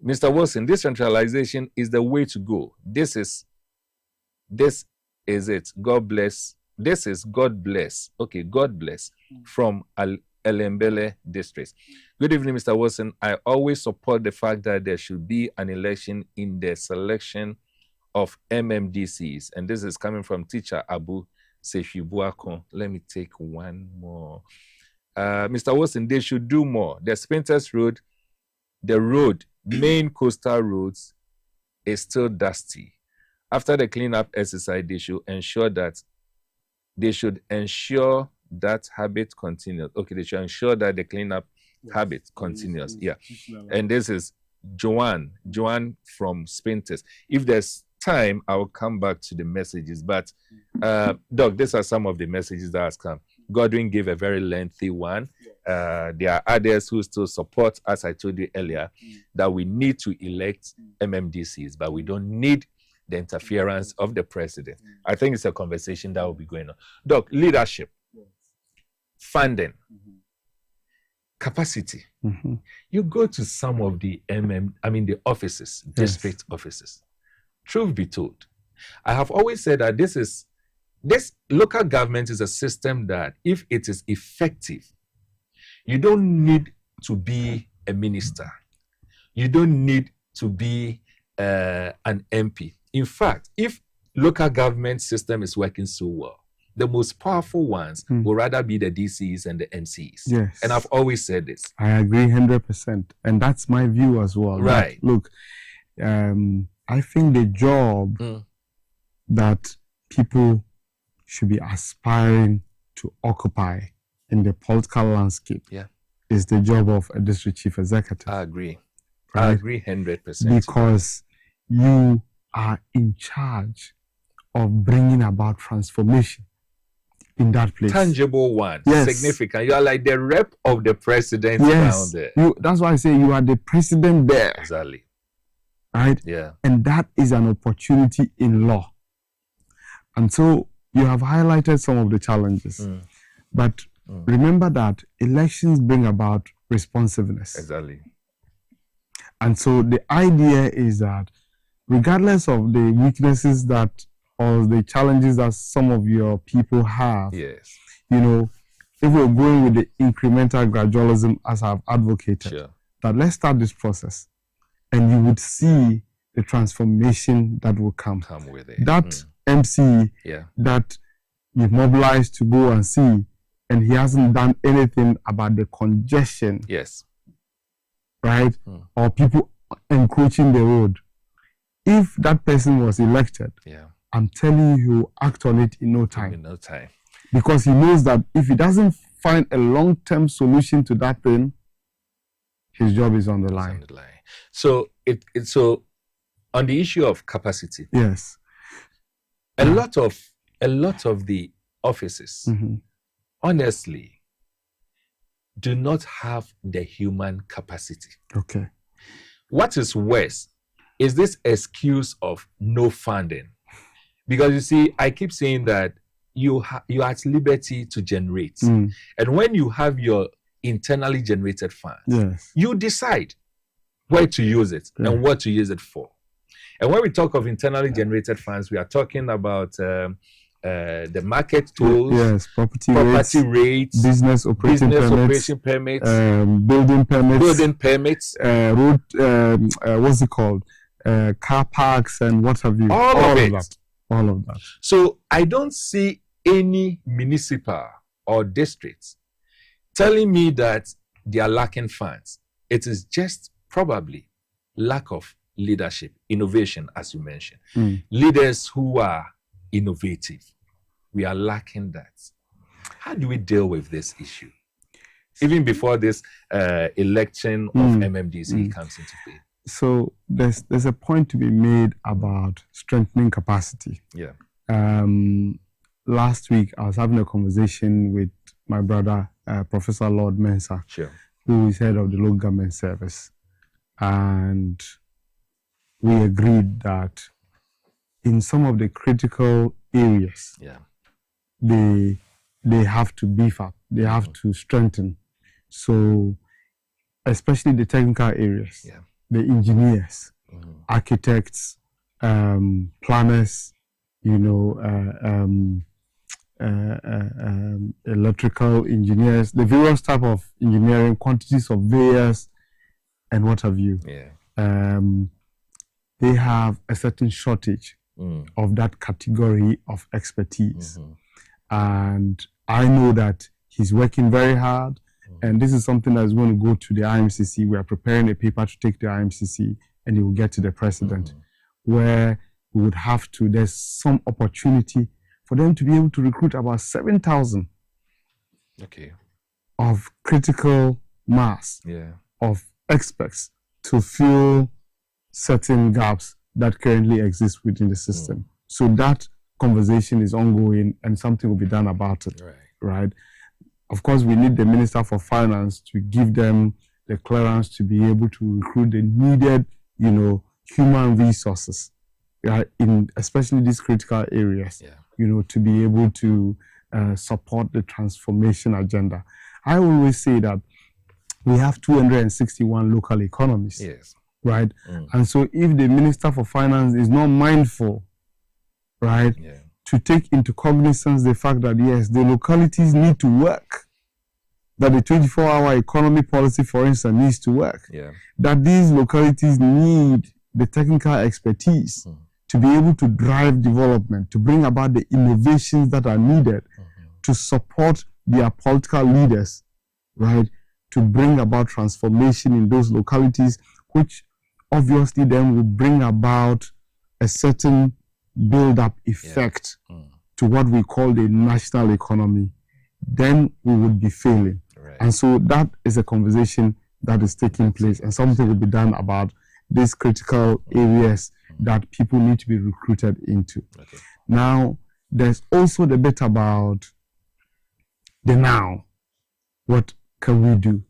Mr. Wilson, decentralization is the way to go. This is it. God bless. This is God bless. Okay, God bless from Elembele district. Good evening, Mr. Wilson. I always support the fact that there should be an election in the selection of MMDCs. And this is coming from teacher Abu Sefibuako. Let me take one more. Mr. Wilson, they should do more. The Spinters Road, main coastal roads is still dusty. After the cleanup exercise, they should ensure that habit continues. Okay, they should ensure that the cleanup habit continues. Yeah. And this is Joanne from Spinters. If there's time, I will come back to the messages. But, Doc, these are some of the messages that has come. Godwin gave a very lengthy one. There are others who still support, as I told you earlier, that we need to elect MMDCs, but we don't need the interference of the president. I think it's a conversation that will be going on. Doc, leadership, funding, capacity. You go to some of the the offices, district offices. Truth be told, I have always said that this local government is a system that, if it is effective, you don't need to be a minister. You don't need to be an MP. In fact, if local government system is working so well, the most powerful ones will rather be the DCs and the MCs. Yes. And I've always said this. I agree 100%. And that's my view as well. Right. Look, I think the job that people should be aspiring to occupy in the political landscape is the job of a district chief executive. I agree. Right? I agree 100%. Because you are in charge of bringing about transformation in that place. Tangible one. Yes. Significant. You are like the rep of the president down there. That's why I say you are the president there. Exactly. Right? Yeah. And that is an opportunity in law. And so you have highlighted some of the challenges, but remember that elections bring about responsiveness. Exactly. And so the idea is that regardless of the weaknesses that or the challenges that some of your people have, yes, you know, if we're going with the incremental gradualism as I've advocated, sure, that let's start this process and you would see the transformation that will come with it. That MC that you've mobilized to go and see, and he hasn't done anything about the congestion. Yes. Right? Or people encroaching the road. If that person was elected, I'm telling you, he will act on it in no time. In no time. Because he knows that if he doesn't find a long-term solution to that thing, his job is on the line. So so on the issue of capacity. Yes. A lot of the offices, honestly, do not have the human capacity. Okay. What is worse is this excuse of no funding. Because you see, I keep saying that you are at liberty to generate. And when you have your internally generated funds, you decide where to use it and what to use it for. And when we talk of internally generated funds, we are talking about the market tools, property rates, business operation permits, building permits, road, what's it called? Car parks and what have you. All of that. All of that. So I don't see any municipal or districts telling me that they are lacking funds. It is just probably lack of leadership, innovation, as you mentioned. Leaders who are innovative. We are lacking that. How do we deal with this issue? Even before this election of MMDC comes into play. So there's a point to be made about strengthening capacity. Yeah. Last week, I was having a conversation with my brother, Professor Lord Mensah, who is head of the local government service. And we agreed that in some of the critical areas, they have to beef up, they have to strengthen. So, especially the technical areas, the engineers, architects, planners, electrical engineers, the various type of engineering, quantity surveyors, and what have you. They have a certain shortage of that category of expertise. And I know that he's working very hard, and this is something that's going to go to the IMCC. We are preparing a paper to take to the IMCC, and it will get to the president, where we would have to, there's some opportunity for them to be able to recruit about 7,000 of critical mass of experts to fill certain gaps that currently exist within the system. So that conversation is ongoing and something will be done about it, right? Of course, we need the Minister for Finance to give them the clearance to be able to recruit the needed, human resources, in especially these critical areas, to be able to support the transformation agenda. I always say that we have 261 local economies, right? And so if the Minister for Finance is not mindful, right, to take into cognizance the fact that, yes, the localities need to work, that the 24-hour economy policy, for instance, needs to work, that these localities need the technical expertise to be able to drive development, to bring about the innovations that are needed to support their political leaders, right, to bring about transformation in those localities, which obviously then will bring about a certain build-up effect to what we call the national economy, then we would be failing. And so that is a conversation that is taking place, and something will be done about these critical areas that people need to be recruited into. Now, there's also the bit about the now. What can we do?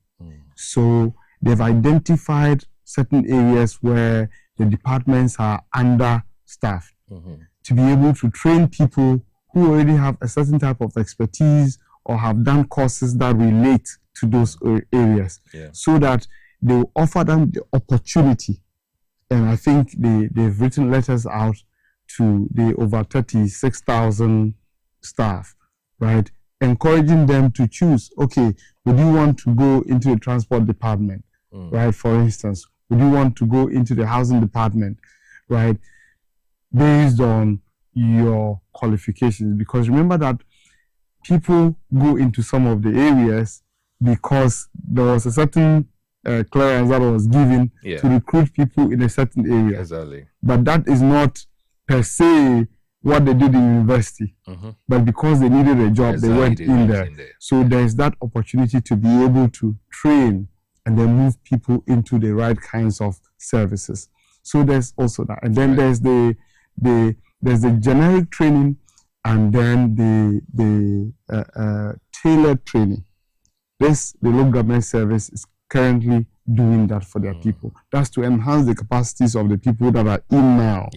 So they've identified certain areas where the departments are understaffed to be able to train people who already have a certain type of expertise or have done courses that relate to those areas, so that they will offer them the opportunity. And I think they've written letters out to the over 36,000 staff, right? Encouraging them to choose, okay, would you want to go into the transport department, right? For instance, would you want to go into the housing department, right? Based on your qualifications. Because remember that people go into some of the areas because there was a certain clearance that was given to recruit people in a certain area. Exactly. But that is not per se what they did in university. But because they needed a job, they went in there. So there's that opportunity to be able to train and then move people into the right kinds of services. So there's also that. And then there's the generic training, and then the tailored training. The local government service is currently doing that for their people. That's to enhance the capacities of the people that are in now.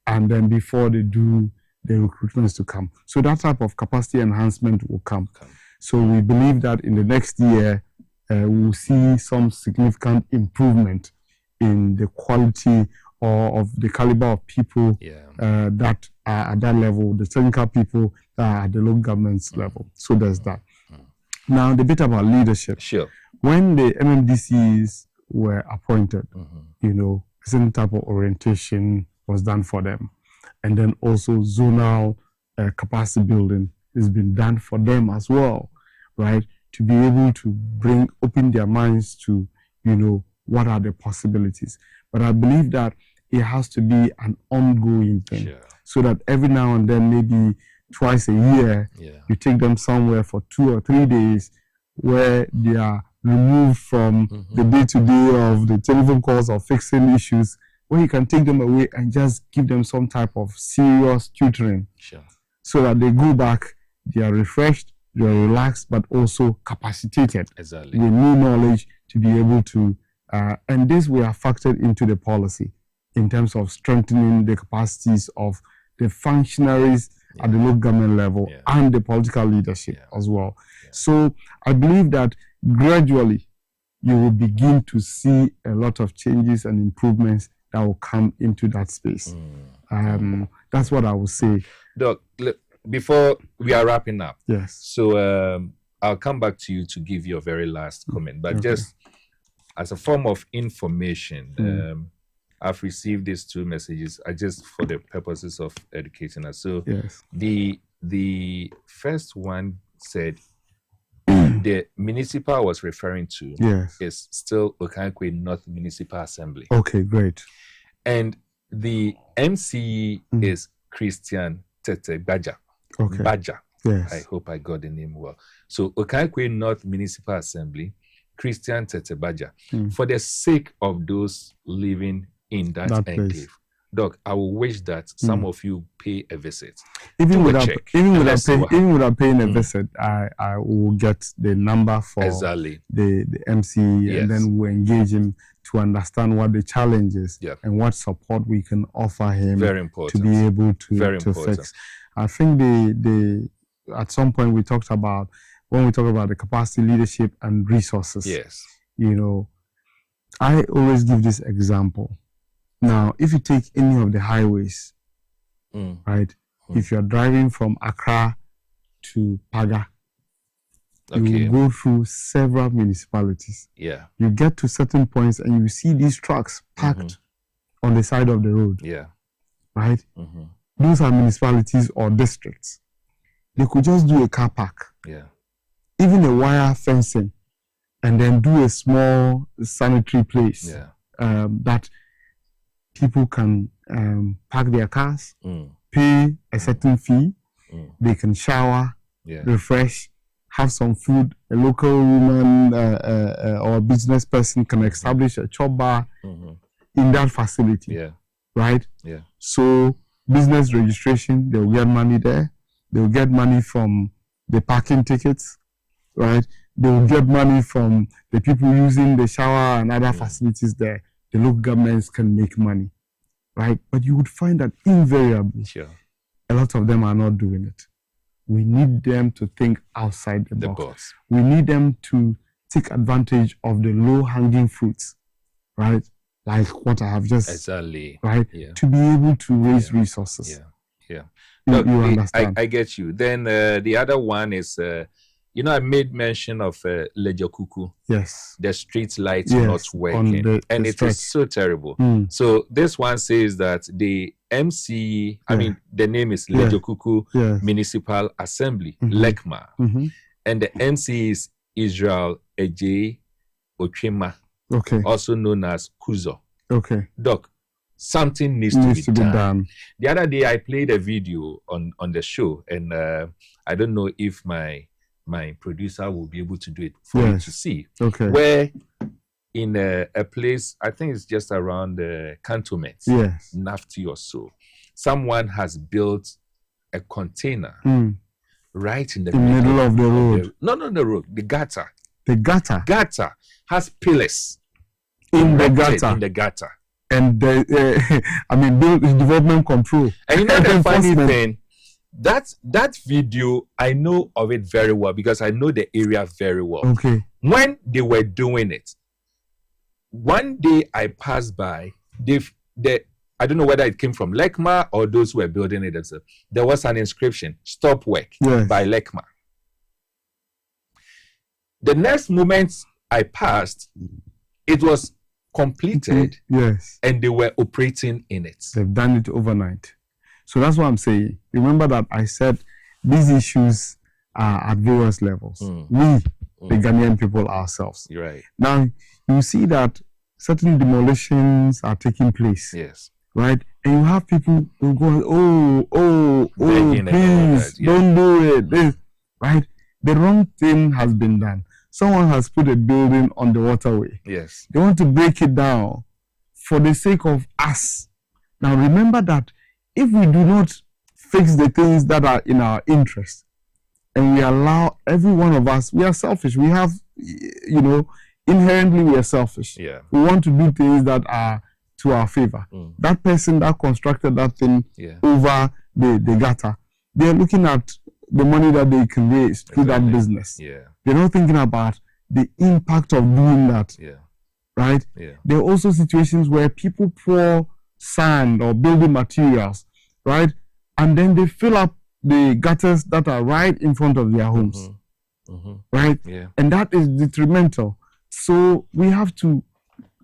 And then before they do the recruitments to come. So that type of capacity enhancement will come. So we believe that in the next year, we'll see some significant improvement in the quality or of the caliber of people that are at that level, the technical people that are at the local government's level. So there's that. Now, the bit about leadership. Sure. When the MMDCs were appointed, you know, a certain type of orientation was done for them. And then also zonal capacity building has been done for them as well, right? To be able to open their minds to, you know, what are the possibilities. But I believe that it has to be an ongoing thing, so that every now and then, maybe twice a year, you take them somewhere for 2 or 3 days where they are removed from the day-to-day of the telephone calls or fixing issues, where you can take them away and just give them some type of serious tutoring, so that they go back, they are refreshed, they are relaxed, but also capacitated with new knowledge to be able to, and this we have factored into the policy in terms of strengthening the capacities of the functionaries at the local government level and the political leadership as well. So I believe that gradually you will begin to see a lot of changes and improvements that will come into that space. That's what I would say. Doc, before we are wrapping up, so I'll come back to you to give your very last comment, but just as a form of information, I've received these 2 messages, just for the purposes of educating us. So the first one said the municipal I was referring to is still Okankwe North Municipal Assembly. Okay, great. And the MCE is Christian Tete Baja. Okay. Baja. Yes. I hope I got the name well. So Okankwe North Municipal Assembly, Christian Tete Baja. For the sake of those living in that enclave, Doc, I will wish that some of you pay a visit. Even without paying a visit, I will get the number for the MCE, and then we'll engage him to understand what the challenge is and what support we can offer him to be able to fix. I think at some point we talked about, when we talk about the capacity, leadership, and resources. You know, I always give this example. Now, if you take any of the highways, right, if you're driving from Accra to Paga, you will go through several municipalities. You get to certain points and you see these trucks parked on the side of the road. Right? Those are municipalities or districts. They could just do a car park. Even a wire fencing, and then do a small sanitary place that people can park their cars, pay a certain fee, they can shower, refresh, have some food. A local woman or a business person can establish a chop bar in that facility, right? So business registration, they'll get money there. They'll get money from the parking tickets, right? They'll get money from the people using the shower and other facilities there. The local governments can make money, right? But you would find that invariably, a lot of them are not doing it. we need them to think outside the box. We need them to take advantage of the low-hanging fruits, right? Like what I have just right, to be able to raise resources. You understand? I get you. Then the other one is, I made mention of Lejokuku. Yes. The street lights not working, and it is so terrible. So this one says that the MC, I mean, the name is Lejokuku Municipal Assembly, LECMA, and the MC is Israel Ejay Ochema, also known as Kuzo. Doc, something needs to be done. The other day I played a video on the show, and I don't know if my producer will be able to do it for you to see. Where in a place, I think it's just around the cantonment, Nafti or so, someone has built a container right in the middle of the road. Not the road, the gutter. The gutter has pillars in the gutter. And development control. And you know the funny thing, that video, I know of it very well because I know the area very well. When they were doing it, one day I passed by, I don't know whether it came from LECMA or those who were building it themselves. There was an inscription, "Stop work" by LECMA. The next moment I passed, it was completed, and they were operating in it. They've done it overnight. So that's what I'm saying. Remember that I said these issues are at various levels. We, the Ghanaian people ourselves. You're right. Now, you see that certain demolitions are taking place. Right? And you have people who go, please, don't do it. Right? The wrong thing has been done. Someone has put a building on the waterway. They want to break it down for the sake of us. Now, remember that if we do not fix the things that are in our interest, and we allow every one of us, we are selfish. We have, inherently we are selfish. We want to do things that are to our favor. That person that constructed that thing over the gutter, they're looking at the money that they can raise through that business. They're not thinking about the impact of doing that. Right? There are also situations where people pour sand or building materials, right? And then they fill up the gutters that are right in front of their homes. Right? And that is detrimental. So we have to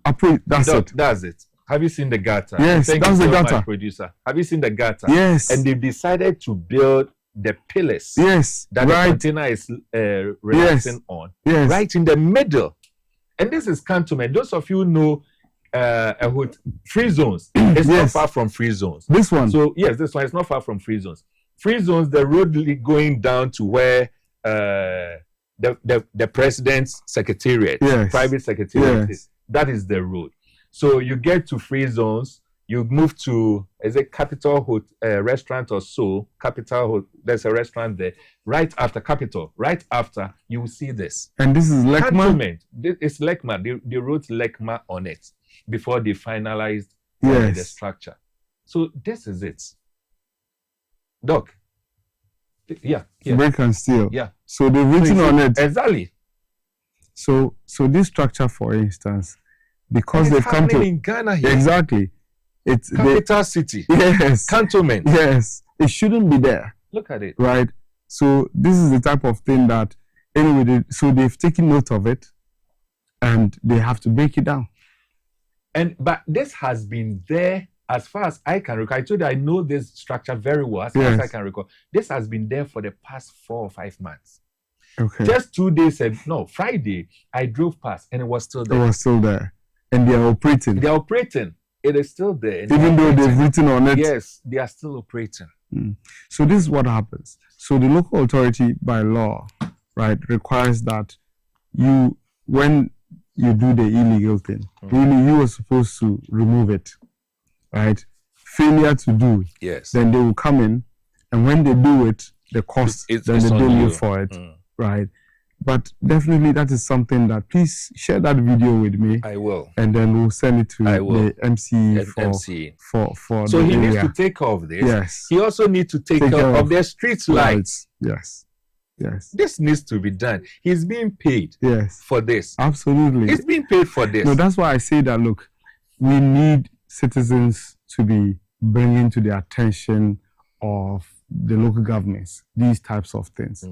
approach. That's it. Have you seen the gutter? Yes, that's the gutter. My producer. Have you seen the gutter? Yes. And they've decided to build the pillars. That the container is relaxing on. Right in the middle. And this is cantonment. Those of you know free zones. It's not far from free zones. This one. So yes, this one is not far from free zones. Free zones, the road going down to where the president's secretariat, private secretariat is. That is the road. So you get to free zones, you move to, is it Capital restaurant or so? There's a restaurant there. Right after Capital, right after, you will see this. And this is LECMA? It's LECMA. They wrote LECMA on it before they finalized the structure. So this is it. Doc. Break and steal. Yeah. So they've written on it. Exactly. So this structure, for instance, because they've come to in Ghana here. Exactly. It's capital city. Yes. Cantonment. Yes. It shouldn't be there. Look at it. Right. So this is the type of thing that anyway. So they've taken note of it, and they have to break it down. But this has been there as far as I can recall. I told you I know this structure very well as far as I can recall. This has been there for the past 4 or 5 months. Just 2 days ago, no, Friday, I drove past and it was still there. It was still there. And they are operating. They are operating. It is still there. Even though they've written on it. Yes, they are still operating. So this is what happens. So the local authority by law, right, requires that when you do the illegal thing, really you are supposed to remove it, right? Failure to do, then they will come in, and when they do it, the cost, then they bill you for it, right? But definitely that is something that, please share that video with me. I will. And then we'll send it to the MCE for so the he area. needs to take care of this. Yes. He also needs to take care of the street lights. Yes. Yes. This needs to be done. He's being paid for this. Absolutely. He's being paid for this. No, that's why I say that, look, we need citizens to be bringing to the attention of the local governments these types of things,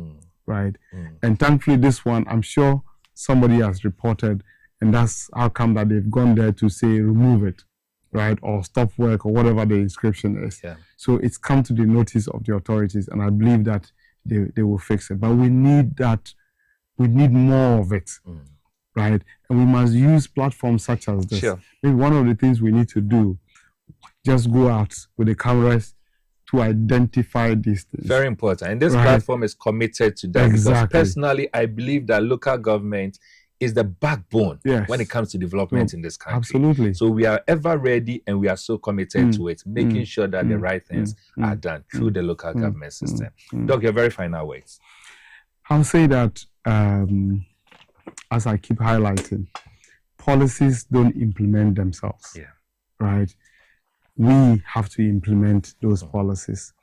right? And thankfully this one, I'm sure somebody has reported, and that's how come that they've gone there to say remove it, right? Or stop work, or whatever the inscription is. Yeah. So it's come to the notice of the authorities, and I believe that they will fix it. But we need that, we need more of it, right? And we must use platforms such as this. Sure. Maybe one of the things we need to do, just go out with the cameras to identify these things. Very important. And this platform is committed to that. Exactly. Because personally, I believe that local government is the backbone when it comes to development in this country. Absolutely. So we are ever ready, and we are so committed to it, making sure that the right things are done through the local government system. Doc, your very final words. I'll say that, as I keep highlighting, policies don't implement themselves. Yeah. Right? We have to implement those policies,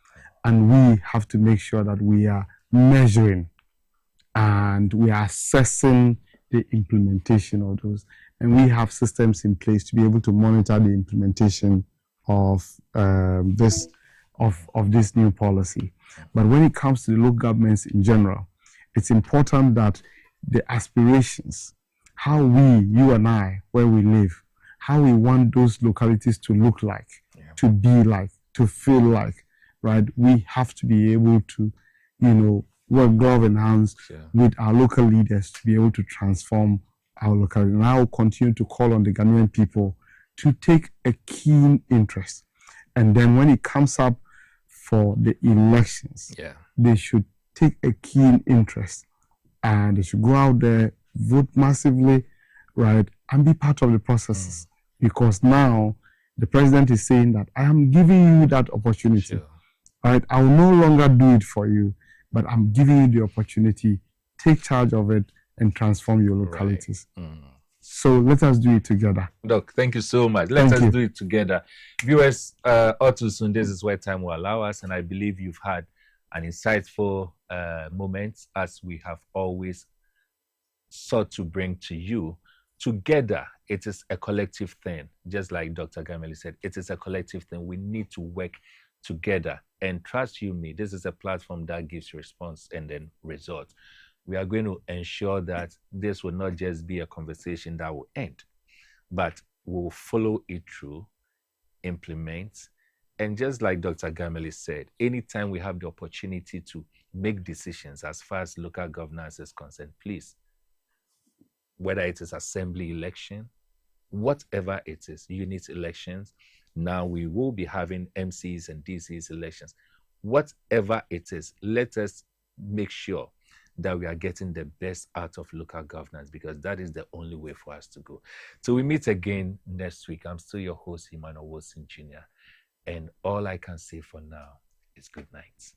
and we have to make sure that we are measuring and we are assessing the implementation of those, and we have systems in place to be able to monitor the implementation of this new policy. But when it comes to the local governments in general, it's important that the aspirations, how we, you and I, where we live, how we want those localities to look like, to be like, to feel like, right? We have to be able to, work glove in hands with our local leaders to be able to transform our locality. And I will continue to call on the Ghanaian people to take a keen interest. And then when it comes up for the elections, they should take a keen interest, and they should go out there, vote massively, right, and be part of the processes. Because now the president is saying that I am giving you that opportunity. Right? I will no longer do it for you, but I'm giving you the opportunity. Take charge of it and transform your localities. So let us do it together. Doc, thank you so much. Let us do it together. Viewers, all too soon, this is where time will allow us, and I believe you've had an insightful moment, as we have always sought to bring to you. Together, it is a collective thing. Just like Dr. Gameli said, it is a collective thing. We need to work together. And trust you me, this is a platform that gives response and then results. We are going to ensure that this will not just be a conversation that will end, but we'll follow it through, implement. And just like Dr. Gameli said, anytime we have the opportunity to make decisions as far as local governance is concerned, please, whether it is assembly election, whatever it is, unit elections, now we will be having MCs and DCs elections. Whatever it is, let us make sure that we are getting the best out of local governance, because that is the only way for us to go. So we meet again next week. I'm still your host, Emmanuel Jr. And all I can say for now is good night.